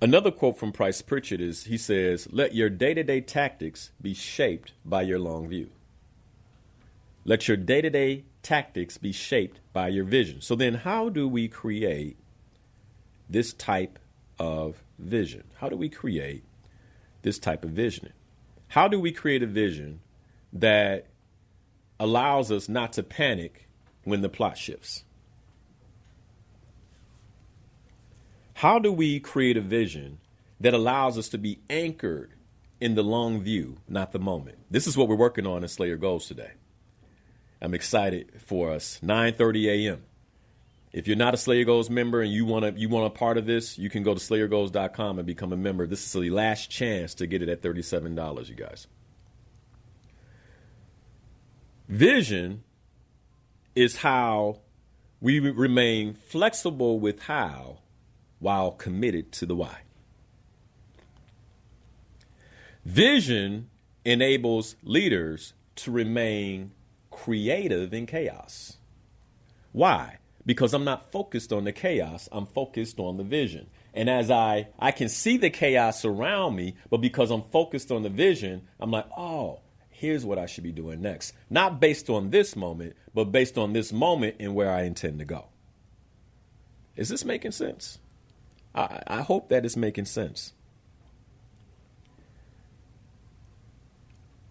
Another quote from Price Pritchett is, he says, let your day-to-day tactics be shaped by your long view. Let your day-to-day tactics be shaped by your vision. So then how do we create this type of vision? How do we create this type of vision? How do we create a vision that allows us not to panic when the plot shifts? How do we create a vision that allows us to be anchored in the long view, not the moment? This is what we're working on in Slayer Goals today. I'm excited for us. 9:30 a.m. If you're not a Slayer Goals member and you want a part of this, you can go to SlayerGoals.com and become a member. This is the last chance to get it at $37, you guys. Vision is how we remain flexible with how while committed to the why. Vision enables leaders to remain creative in chaos. Why? Because I'm not focused on the chaos, I'm focused on the vision. And as I can see the chaos around me, but because I'm focused on the vision, I'm like, oh, here's what I should be doing next. Not based on this moment, but based on this moment and where I intend to go. Is this making sense? I hope that it's making sense.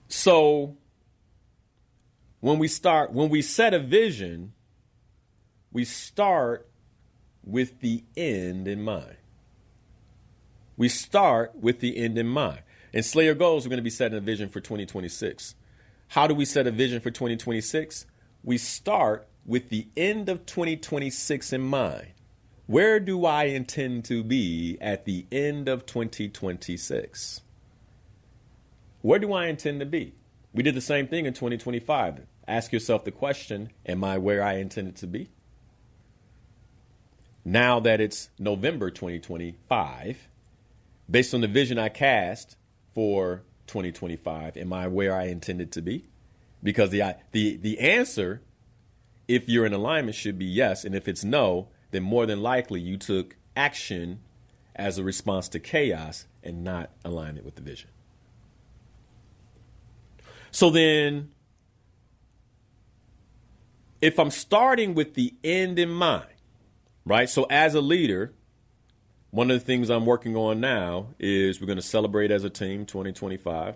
So when we set a vision, we start with the end in mind. We start with the end in mind. In Slayer Goals, we're going to be setting a vision for 2026. How do we set a vision for 2026? We start with the end of 2026 in mind. Where do I intend to be at the end of 2026? Where do I intend to be? We did the same thing in 2025. Ask yourself the question, am I where I intended to be? Now that it's November 2025, based on the vision I cast for 2025, am I where I intended to be? Because the answer, if you're in alignment, should be yes. And if it's no, then more than likely you took action as a response to chaos and not alignment with the vision. So then, if I'm starting with the end in mind, right? So as a leader, one of the things I'm working on now is we're going to celebrate as a team 2025.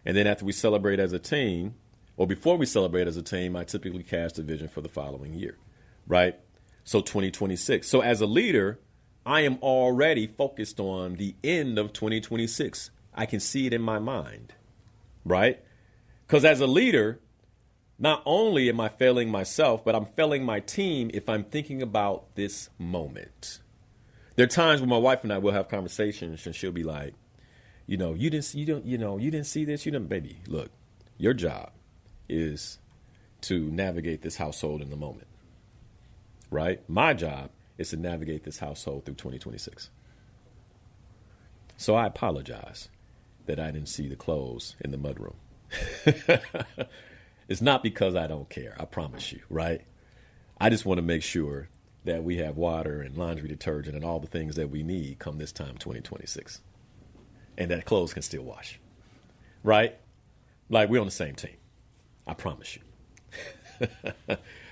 And then after we celebrate as a team, or before we celebrate as a team, I typically cast a vision for the following year, right? So 2026. So as a leader, I am already focused on the end of 2026. I can see it in my mind, right? Because as a leader, not only am I failing myself, but I'm failing my team if I'm thinking about this moment. There are times when my wife and I will have conversations and she'll be like, you didn't see this, baby, look, your job is to navigate this household in the moment. Right? My job is to navigate this household through 2026. So I apologize that I didn't see the clothes in the mudroom. It's not because I don't care, I promise you, right? I just want to make sure that we have water and laundry detergent and all the things that we need come this time 2026. And that clothes can still wash, right? Like we're on the same team. I promise you.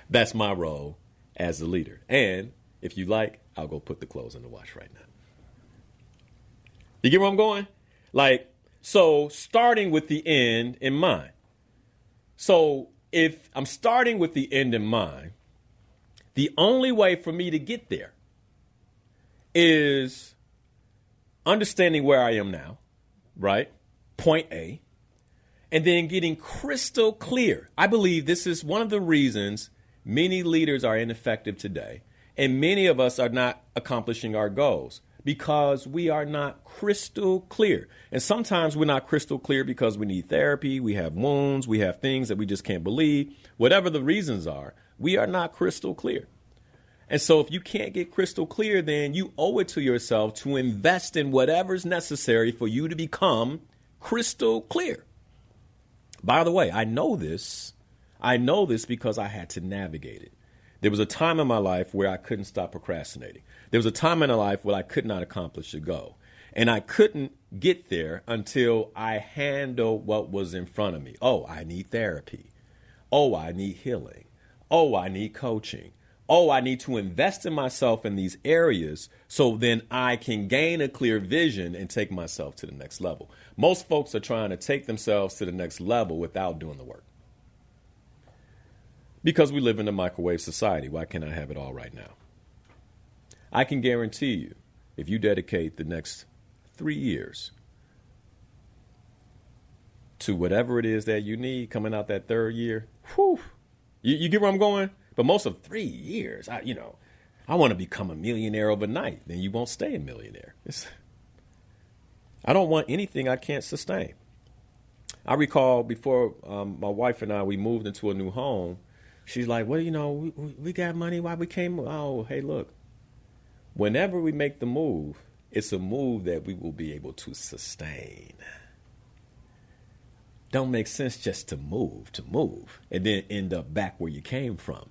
That's my role as the leader. And if you like, I'll go put the clothes in the wash right now. You get where I'm going? So starting with the end in mind. So if I'm starting with the end in mind, the only way for me to get there is understanding where I am now, right? Point A, and then getting crystal clear. I believe this is one of the reasons many leaders are ineffective today, and many of us are not accomplishing our goals because we are not crystal clear. And sometimes we're not crystal clear because we need therapy, we have wounds, we have things that we just can't believe. Whatever the reasons are, we are not crystal clear. And so if you can't get crystal clear, then you owe it to yourself to invest in whatever's necessary for you to become crystal clear. By the way, I know this. I know this because I had to navigate it. There was a time in my life where I couldn't stop procrastinating. There was a time in my life where I could not accomplish a goal. And I couldn't get there until I handled what was in front of me. Oh, I need therapy. Oh, I need healing. Oh, I need coaching. Oh, I need to invest in myself in these areas so then I can gain a clear vision and take myself to the next level. Most folks are trying to take themselves to the next level without doing the work. Because we live in a microwave society. Why can't I have it all right now? I can guarantee you, if you dedicate the next 3 years to whatever it is that you need coming out that third year, whew, you get where I'm going? But most of 3 years, I want to become a millionaire overnight. Then you won't stay a millionaire. I don't want anything I can't sustain. I recall before my wife and I, we moved into a new home. She's like, well, we got money. Why we came? Oh, hey, look. Whenever we make the move, it's a move that we will be able to sustain. Don't make sense just to move, and then end up back where you came from.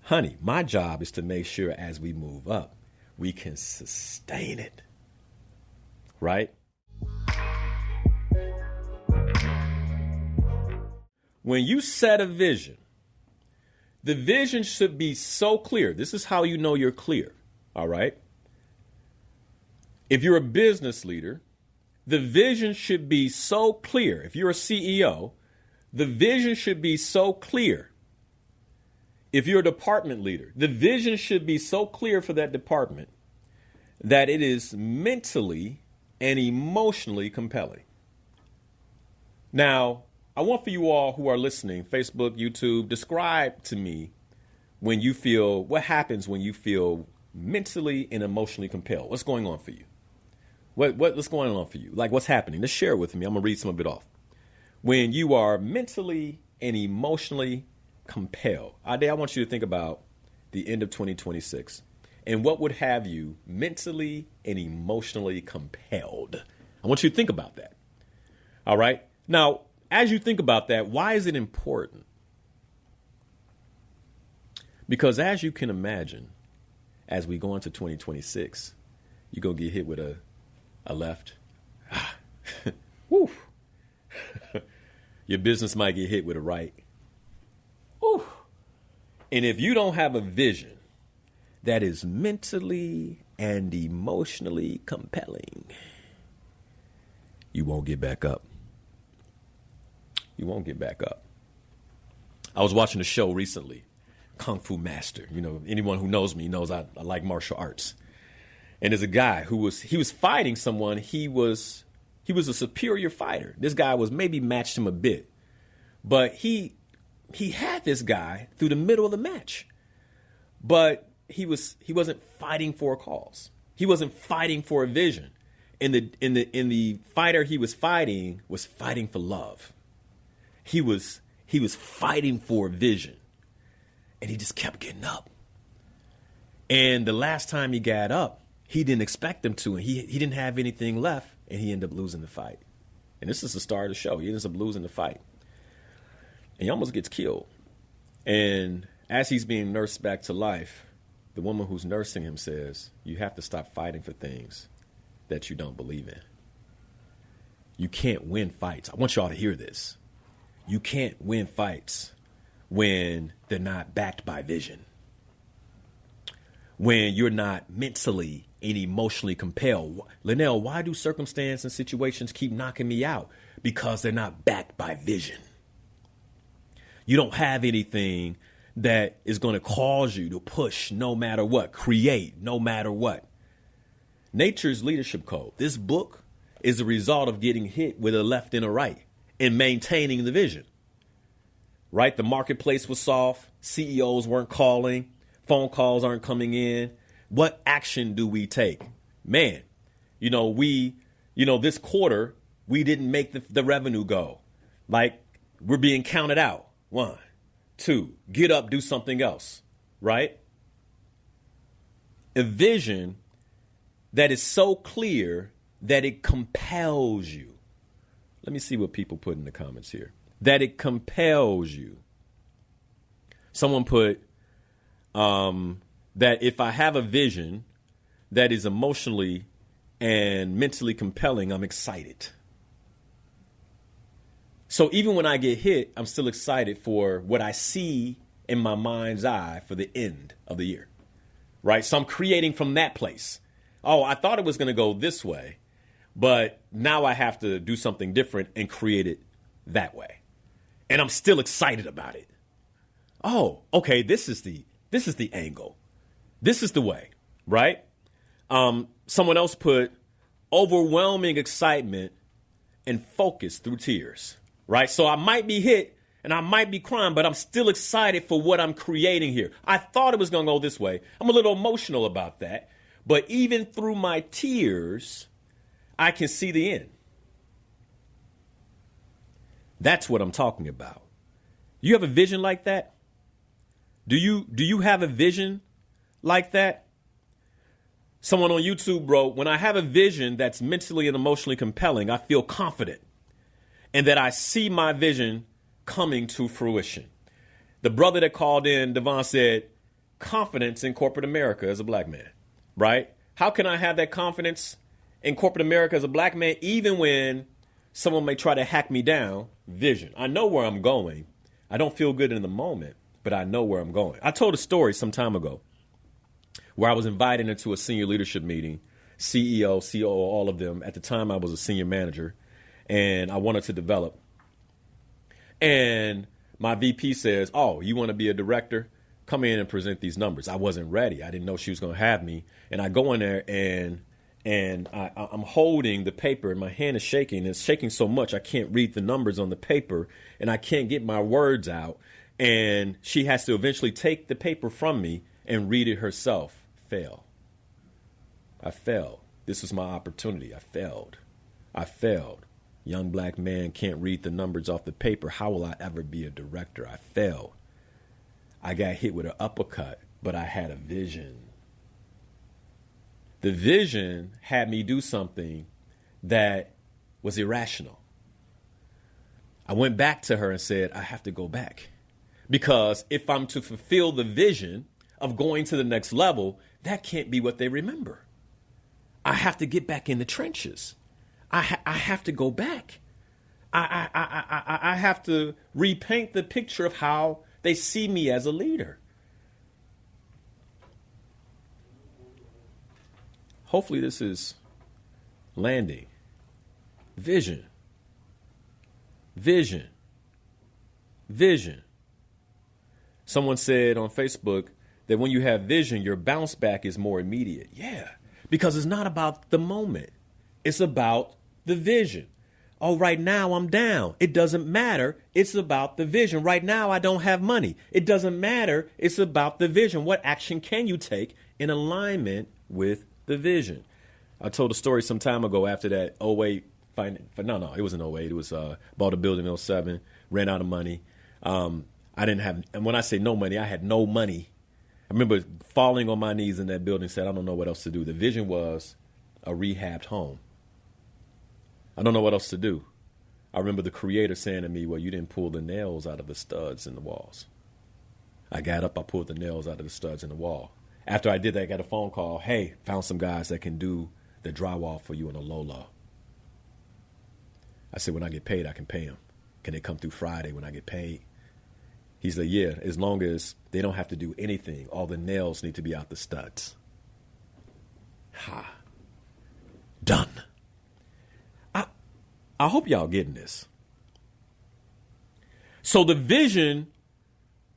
Honey, my job is to make sure as we move up, we can sustain it. Right? When you set a vision, the vision should be so clear. This is how you know you're clear. All right? If you're a business leader, the vision should be so clear. If you're a CEO, the vision should be so clear. If you're a department leader, the vision should be so clear for that department that it is mentally and emotionally compelling. Now, I want for you all who are listening, Facebook, YouTube, describe to me what happens when you feel mentally and emotionally compelled. What's going on for you? What's going on for you? Like, what's happening? Just share it with me. I'm going to read some of it off. When you are mentally and emotionally compelled. I want you to think about the end of 2026 and what would have you mentally and emotionally compelled. I want you to think about that. All right. Now, as you think about that, why is it important? Because as you can imagine, as we go into 2026, you're going to get hit with a left. Woo. Your business might get hit with a right. Woo. And if you don't have a vision that is mentally and emotionally compelling, you won't get back up. You won't get back up. I was watching a show recently, Kung Fu Master. Anyone who knows me knows I like martial arts. And there's a guy who was fighting someone. He was a superior fighter. This guy was maybe matched him a bit, but he had this guy through the middle of the match. But he wasn't fighting for a cause. He wasn't fighting for a vision. And the fighter he was fighting for love. He was fighting for a vision, and he just kept getting up. And the last time he got up, he didn't expect him to, and he didn't have anything left, and he ended up losing the fight. And this is the start of the show. He ends up losing the fight, and he almost gets killed. And as he's being nursed back to life, the woman who's nursing him says, "You have to stop fighting for things that you don't believe in. You can't win fights." I want y'all to hear this. You can't win fights when they're not backed by vision. When you're not mentally and emotionally compelled. Linnell, why do circumstances and situations keep knocking me out? Because they're not backed by vision. You don't have anything that is going to cause you to push no matter what, create no matter what. Nature's Leadership Code. This book is the result of getting hit with a left and a right and maintaining the vision. Right? The marketplace was soft. CEOs weren't calling. Phone calls aren't coming in. What action do we take? Man, this quarter, we didn't make the revenue go. Like, we're being counted out. 1, 2, get up, do something else. Right? A vision that is so clear that it compels you. Let me see what people put in the comments here. that it compels you. Someone put that if I have a vision that is emotionally and mentally compelling, I'm excited. So even when I get hit, I'm still excited for what I see in my mind's eye for the end of the year, right? So I'm creating from that place. Oh, I thought it was going to go this way, but now I have to do something different and create it that way. And I'm still excited about it. Oh, okay, this is the angle. This is the way, right? Someone else put overwhelming excitement and focus through tears, right? So I might be hit and I might be crying, but I'm still excited for what I'm creating here. I thought it was going to go this way. I'm a little emotional about that. But even through my tears, I can see the end. That's what I'm talking about. You have a vision like that? Do you have a vision like that? Someone on YouTube wrote, when I have a vision that's mentally and emotionally compelling, I feel confident and that I see my vision coming to fruition. The brother that called in, Devon, said, confidence in corporate America as a black man, right? How can I have that confidence in corporate America as a black man, even when someone may try to hack me down? Vision. I know where I'm going. I don't feel good in the moment, but I know where I'm going. I told a story some time ago where I was invited into a senior leadership meeting, CEO, COO, all of them. At the time, I was a senior manager, and I wanted to develop. And my VP says, oh, you want to be a director? Come in and present these numbers. I wasn't ready. I didn't know she was going to have me. And I go in there, and I'm holding the paper, and my hand is shaking. It's shaking so much I can't read the numbers on the paper, and I can't get my words out. And she has to eventually take the paper from me and read it herself. I failed. This was my opportunity. I failed. Young black man can't read the numbers off the paper. How will I ever be a director? I failed. I got hit with an uppercut, but I had a vision. The vision had me do something that was irrational. I went back to her and said, I have to go back. Because if I'm to fulfill the vision of going to the next level, that can't be what they remember. I have to get back in the trenches. I have to go back. I have to repaint the picture of how they see me as a leader. Hopefully this is landing. Vision. Someone said on Facebook that when you have vision, your bounce back is more immediate. Yeah, because it's not about the moment. It's about the vision. Oh, right now I'm down. It doesn't matter. It's about the vision. Right now I don't have money. It doesn't matter. It's about the vision. What action can you take in alignment with the vision? I told a story some time ago after that 08. It wasn't 08. It was bought a building in 07, ran out of money. I didn't have, and when I say no money, I had no money. I remember falling on my knees in that building, said, I don't know what else to do. The vision was a rehabbed home. I don't know what else to do. I remember the creator saying to me, well, you didn't pull the nails out of the studs in the walls. I got up, I pulled the nails out of the studs in the wall. After I did that, I got a phone call. Hey, found some guys that can do the drywall for you in a low. I said, when I get paid, I can pay them. Can they come through Friday when I get paid? He said, yeah, as long as they don't have to do anything. All the nails need to be out the studs. Done. I hope y'all getting this. So the vision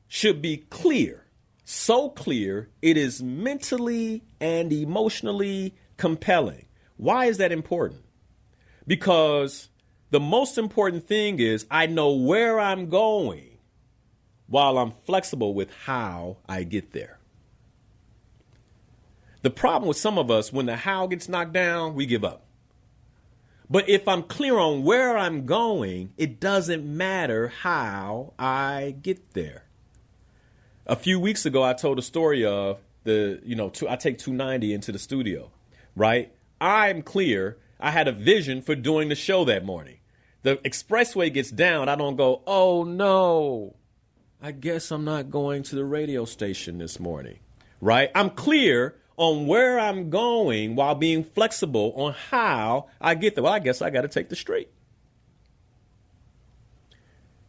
should be clear. So clear, it is mentally and emotionally compelling. Why is that important? Because the most important thing is I know where I'm going while I'm flexible with how I get there. The problem with some of us, when the how gets knocked down, we give up. But if I'm clear on where I'm going, it doesn't matter how I get there. A few weeks ago, I told a story of I take 290 into the studio, right? I'm clear. I had a vision for doing the show that morning. the expressway gets down, I don't go, oh no, I guess I'm not going to the radio station this morning, right? I'm clear on where I'm going while being flexible on how I get there. Well, I guess I got to take the street.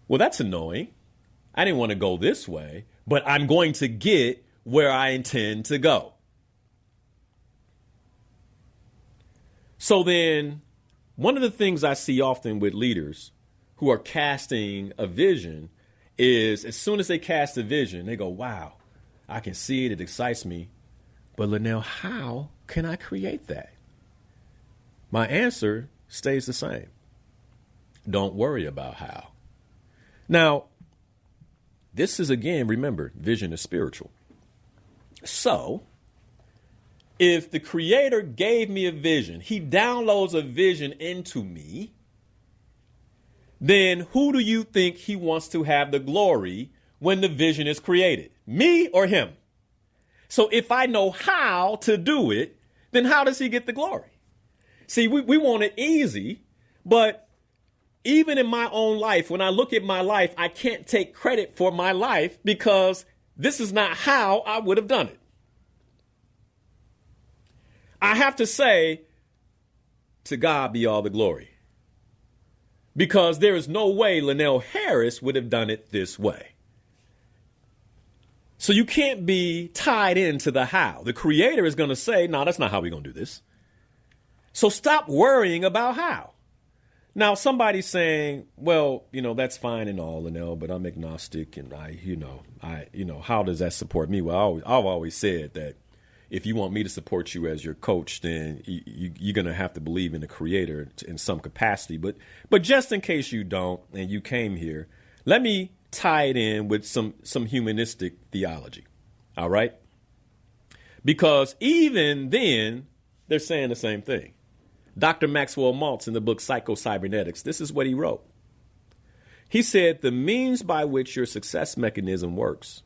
Well, that's annoying. I didn't want to go this way, but I'm going to get where I intend to go. So then, one of the things I see often with leaders who are casting a vision is as soon as they cast a vision, they go, wow, I can see it. It excites me. But Linnell, how can I create that? My answer stays the same. Don't worry about how. Now, this is, again, remember, vision is spiritual. So, if the Creator gave me a vision, he downloads a vision into me, then who do you think he wants to have the glory when the vision is created? Me or him? So if I know how to do it, then how does he get the glory? See, we want it easy, but even in my own life, when I look at my life, I can't take credit for my life because this is not how I would have done it. I have to say, to God be all the glory. Because there is no way Linnell Harris would have done it this way. So you can't be tied into the how. The Creator is going to say, no, that's not how we're going to do this. So stop worrying about how. Now, somebody's saying, well, that's fine and all, Linnell, but I'm agnostic and how does that support me? Well, I've always said that if you want me to support you as your coach, then you're going to have to believe in the Creator in some capacity. But just in case you don't and you came here, let me tie it in with some humanistic theology. All right? Because even then, they're saying the same thing. Dr. Maxwell Maltz in the book Psycho-Cybernetics, this is what he wrote. He said, the means by which your success mechanism works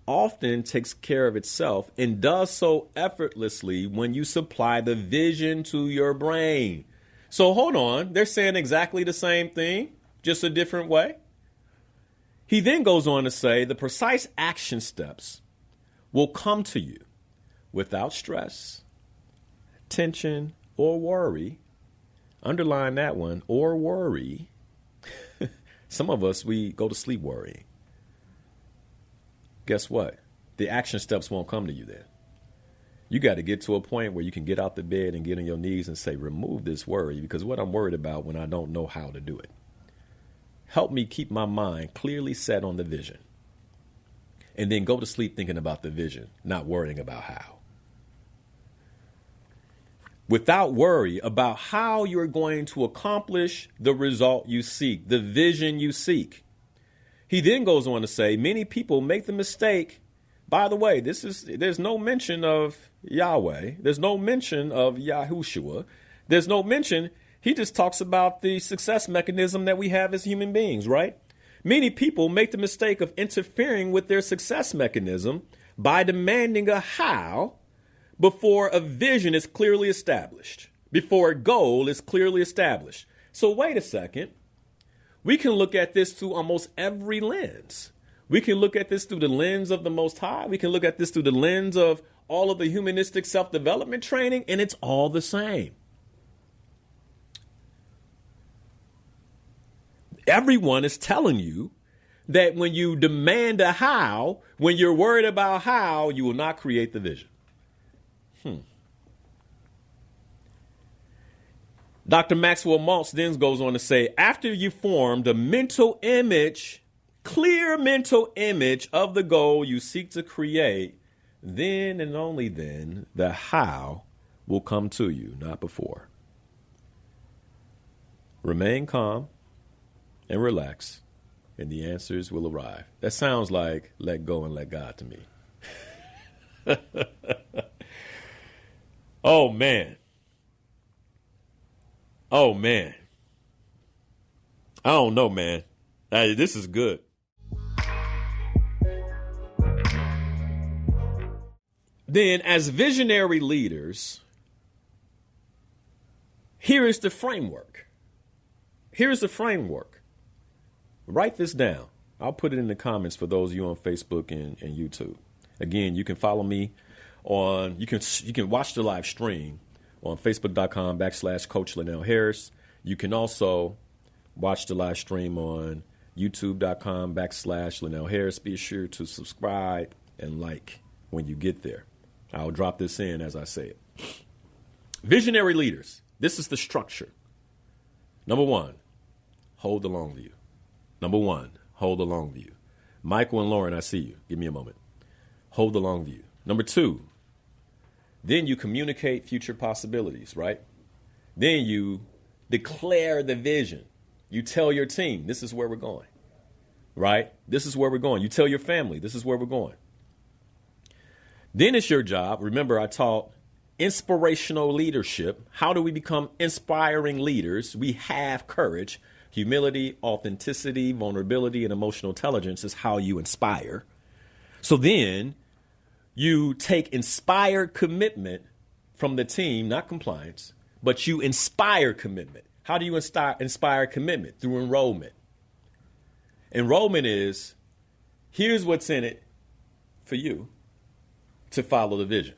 often takes care of itself and does so effortlessly when you supply the vision to your brain. So hold on, they're saying exactly the same thing, just a different way. He then goes on to say the precise action steps will come to you without stress, tension, or worry. Underline that one, or worry. Some of us, we go to sleep worrying. Guess what? The action steps won't come to you then. You got to get to a point where you can get out the bed and get on your knees and say, remove this worry, because what I'm worried about when I don't know how to do it. Help me keep my mind clearly set on the vision. And then go to sleep thinking about the vision, not worrying about how. Without worry about how you're going to accomplish the result you seek, the vision you seek. He then goes on to say, many people make the mistake. By the way, there's no mention of Yahweh. There's no mention of Yahushua. There's no mention. He just talks about the success mechanism that we have as human beings, right? Many people make the mistake of interfering with their success mechanism by demanding a how before a vision is clearly established, before a goal is clearly established. So wait a second. We can look at this through almost every lens. We can look at this through the lens of the Most High. We can look at this through the lens of all of the humanistic self-development training, and it's all the same. Everyone is telling you that when you demand a how, when you're worried about how, you will not create the vision. Dr. Maxwell Maltz then goes on to say, after you formed a mental image, clear mental image of the goal you seek to create, then and only then the how will come to you, not before. Remain calm and relax, and the answers will arrive. That sounds like let go and let God to me. Oh, man. Oh, man. I don't know, man. This is good. Then, as visionary leaders, here is the framework. Here's the framework. Write this down. I'll put it in the comments for those of you on Facebook and YouTube. Again, you can follow me on, you can watch the live stream on facebook.com/Coach Linnell Harris. You can also watch the live stream on youtube.com/Linnell Harris. Be sure to subscribe and like when you get there. I'll drop this in as I say it. Visionary leaders. This is the structure. Number one, hold the long view. Number one, hold the long view. Michael and Lauren, I see you. Give me a moment. Hold the long view. Number two, then you communicate future possibilities, right? Then you declare the vision. You tell your team, this is where we're going, right? This is where we're going. You tell your family, this is where we're going. Then it's your job. Remember, I taught inspirational leadership. How do we become inspiring leaders? We have courage, humility, authenticity, vulnerability, and emotional intelligence is how you inspire. So then you take inspired commitment from the team, not compliance, but you inspire commitment. How do you inspire commitment? Through enrollment. Enrollment is, here's what's in it for you to follow the vision,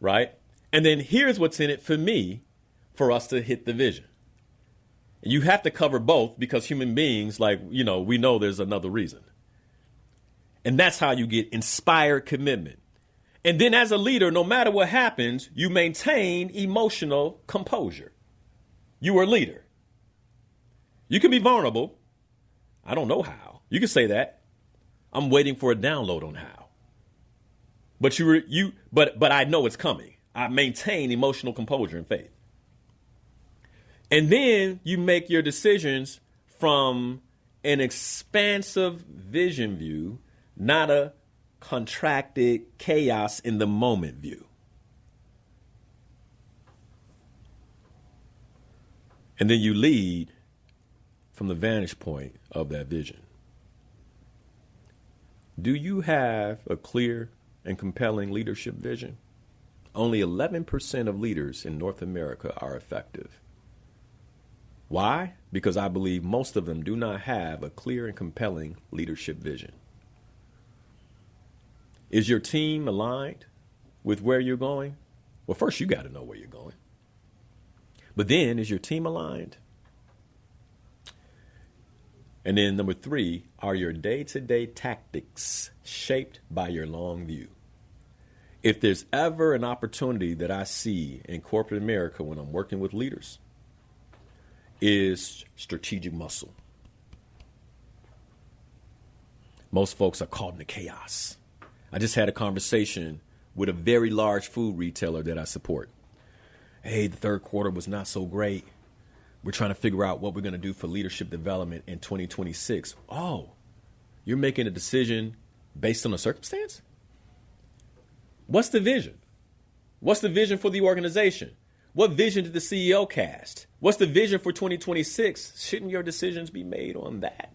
right? And then here's what's in it for me for us to hit the vision. You have to cover both because human beings, we know there's another reason. And that's how you get inspired commitment. And then as a leader, no matter what happens, you maintain emotional composure. You are a leader. You can be vulnerable. I don't know how. You can say that. I'm waiting for a download on how. But I know it's coming. I maintain emotional composure and faith. And then you make your decisions from an expansive vision view, not a contracted chaos in the moment view. And then you lead from the vantage point of that vision. Do you have a clear and compelling leadership vision? Only 11% of leaders in North America are effective. Why? Because I believe most of them do not have a clear and compelling leadership vision. Is your team aligned with where you're going? Well, first you got to know where you're going. But then, is your team aligned? And then number three, are your day-to-day tactics shaped by your long view? If there's ever an opportunity that I see in corporate America when I'm working with leaders, is strategic muscle. Most folks are caught in the chaos. I just had a conversation with a very large food retailer that I support. Hey, the third quarter was not so great. We're trying to figure out what we're going to do for leadership development in 2026. Oh, you're making a decision based on a circumstance? What's the vision? What's the vision for the organization? What vision did the CEO cast? What's the vision for 2026? Shouldn't your decisions be made on that?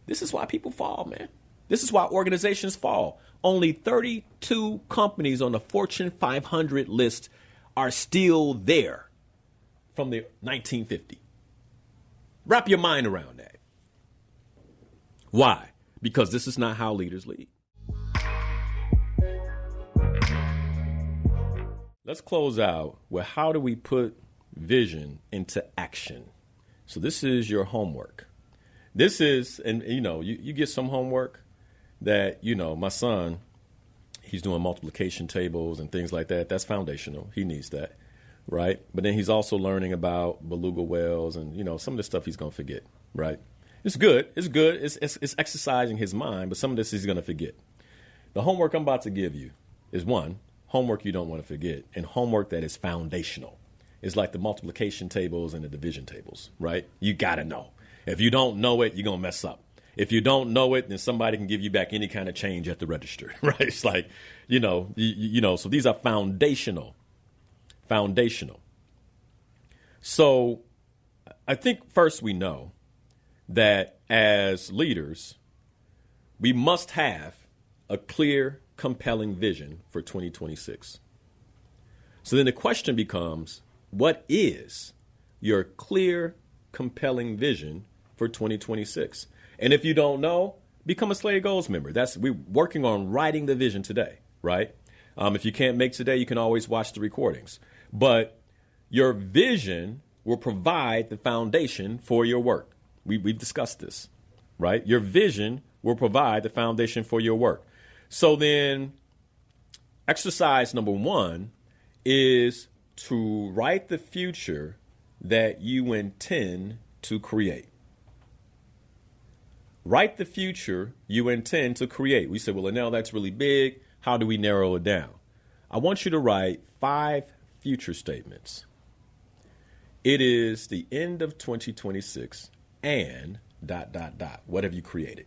This is why people fall, man. This is why organizations fall. Only 32 companies on the Fortune 500 list are still there from the 1950. Wrap your mind around that. Why? Because this is not how leaders lead. Let's close out with how do we put vision into action? So this is your homework. This is, and you get some homework that, my son, he's doing multiplication tables and things like that. That's foundational. He needs that, right? But then he's also learning about beluga whales and, some of the stuff he's going to forget, right? It's good. It's good. It's exercising his mind, but some of this he's going to forget. The homework I'm about to give you is one, homework you don't want to forget, and homework that is foundational. It's like the multiplication tables and the division tables, right? You got to know. If you don't know it, you're going to mess up. If you don't know it, then somebody can give you back any kind of change at the register, right? It's like, so these are foundational. So I think first we know that as leaders, we must have a clear, compelling vision for 2026. So then the question becomes, what is your clear, compelling vision for 2026. And if you don't know, become a Slayer Goals member. We're working on writing the vision today, right? If you can't make today, you can always watch the recordings. But your vision will provide the foundation for your work. We've discussed this, right? Your vision will provide the foundation for your work. So then exercise number 1 is to write the future that you intend to create. Write the future you intend to create. We said, well, Linnell, that's really big. How do we narrow it down? I want you to write 5 future statements. It is the end of 2026 and ... What have you created?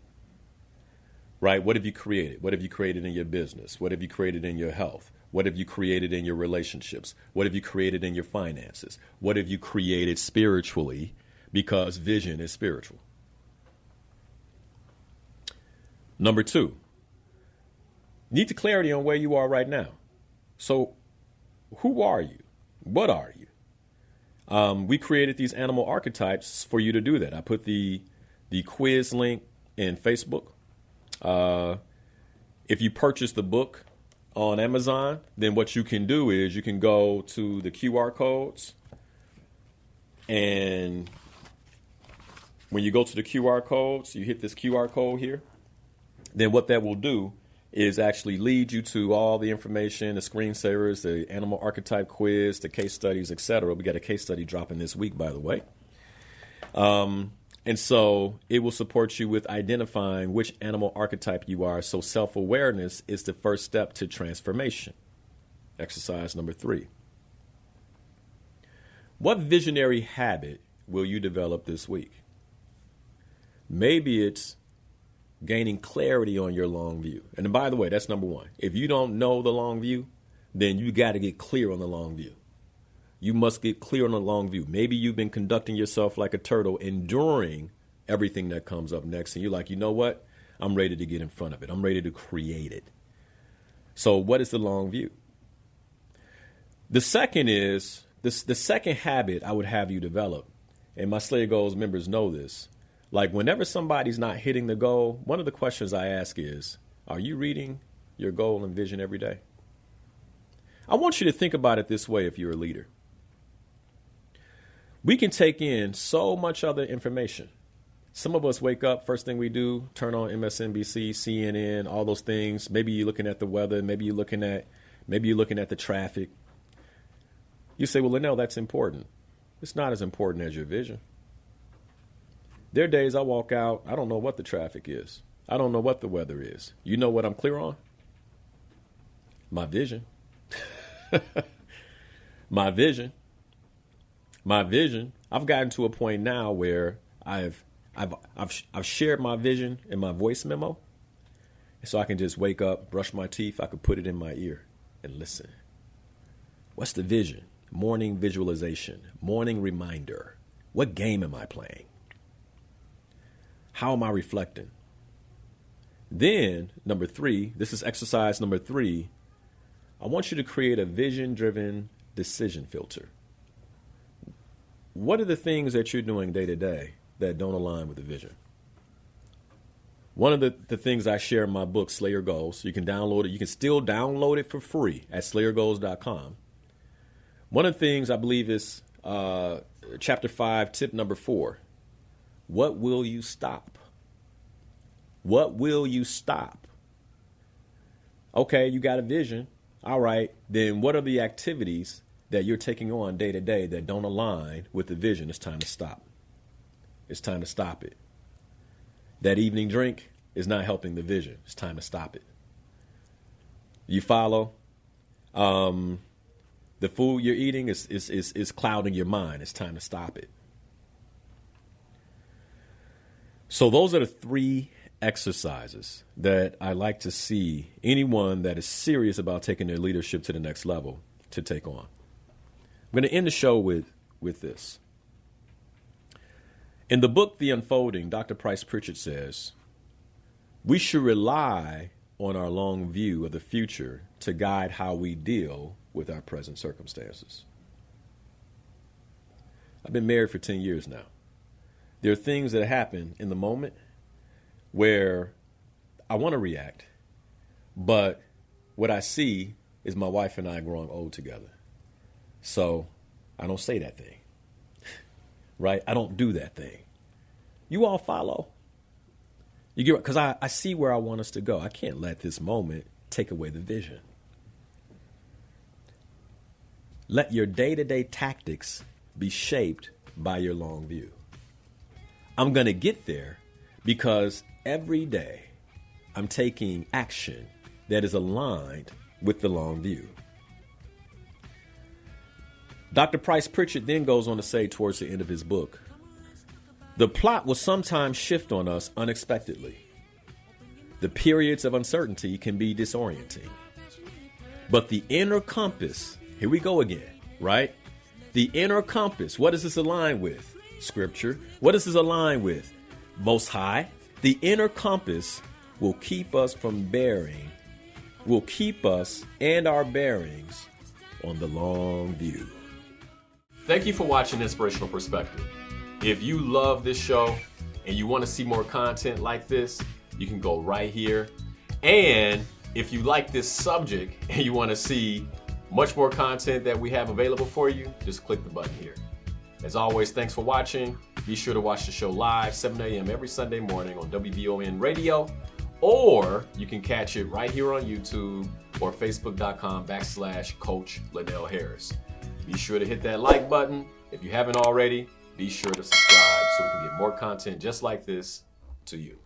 Right? What have you created? What have you created in your business? What have you created in your health? What have you created in your relationships? What have you created in your finances? What have you created spiritually? Because vision is spiritual. Number 2, need the clarity on where you are right now. So who are you? What are you? We created these animal archetypes for you to do that. I put the quiz link in Facebook. If you purchase the book on Amazon, then what you can do is you can go to the QR codes. And when you go to the QR codes, you hit this QR code here. Then what that will do is actually lead you to all the information, the screensavers, the animal archetype quiz, the case studies, etc. We got a case study dropping this week, by the way. And so it will support you with identifying which animal archetype you are. So self-awareness is the first step to transformation. Exercise number 3. What visionary habit will you develop this week? Maybe it's gaining clarity on your long view. And by the way, that's number 1. If you don't know the long view, then you got to get clear on the long view. You must get clear on the long view. Maybe you've been conducting yourself like a turtle, enduring everything that comes up next. And you're like, you know what? I'm ready to get in front of it. I'm ready to create it. So what is the long view? The second is, the second habit I would have you develop, and my Slayer Goals members know this, like whenever somebody's not hitting the goal, one of the questions I ask is, are you reading your goal and vision every day? I want you to think about it this way if you're a leader. We can take in so much other information. Some of us wake up, first thing we do, turn on MSNBC, CNN, all those things. Maybe you're looking at the weather. Maybe you're looking at the traffic. You say, well, Linnell, that's important. It's not as important as your vision. There are days I walk out, I don't know what the traffic is. I don't know what the weather is. You know what I'm clear on? My vision. My vision. My vision. I've gotten to a point now where I've shared my vision in my voice memo. So I can just wake up, brush my teeth. I could put it in my ear and listen. What's the vision? Morning visualization, morning reminder. What game am I playing? How am I reflecting? Then, number 3, this is exercise number 3. I want you to create a vision-driven decision filter. What are the things that you're doing day to day that don't align with the vision? One of the things I share in my book, Slayer Goals, you can download it. You can still download it for free at slayergoals.com. One of the things I believe is chapter 5, tip number 4. What will you stop? What will you stop? Okay, you got a vision. All right, then what are the activities that you're taking on day to day that don't align with the vision? It's time to stop. It's time to stop it. That evening drink is not helping the vision. It's time to stop it. You follow? The food you're eating is clouding your mind. It's time to stop it. So those are the 3 exercises that I like to see anyone that is serious about taking their leadership to the next level to take on. I'm going to end the show with this. In the book, The Unfolding, Dr. Price Pritchett says, we should rely on our long view of the future to guide how we deal with our present circumstances. I've been married for 10 years now. there are things that happen in the moment where I want to react, but what I see is my wife and I growing old together. So I don't say that thing, right? I don't do that thing. You all follow. You get, because I see where I want us to go. I can't let this moment take away the vision. Let your day-to-day tactics be shaped by your long view. I'm going to get there because every day I'm taking action that is aligned with the long view. Dr. Price Pritchett then goes on to say towards the end of his book, the plot will sometimes shift on us unexpectedly. The periods of uncertainty can be disorienting. But the inner compass, here we go again, right? The inner compass, what does this align with? Scripture. What does this align with? Most High. The inner compass will keep us will keep us and our bearings on the long view. Thank you for watching Inspirational Perspective. If you love this show and you want to see more content like this, you can go right here. And if you like this subject and you want to see much more content that we have available for you, just click the button here. As always, thanks for watching. Be sure to watch the show live, 7 a.m. every Sunday morning on WVON Radio, or you can catch it right here on YouTube or Facebook.com/Coach Liddell Harris. Be sure to hit that like button. If you haven't already, be sure to subscribe so we can get more content just like this to you.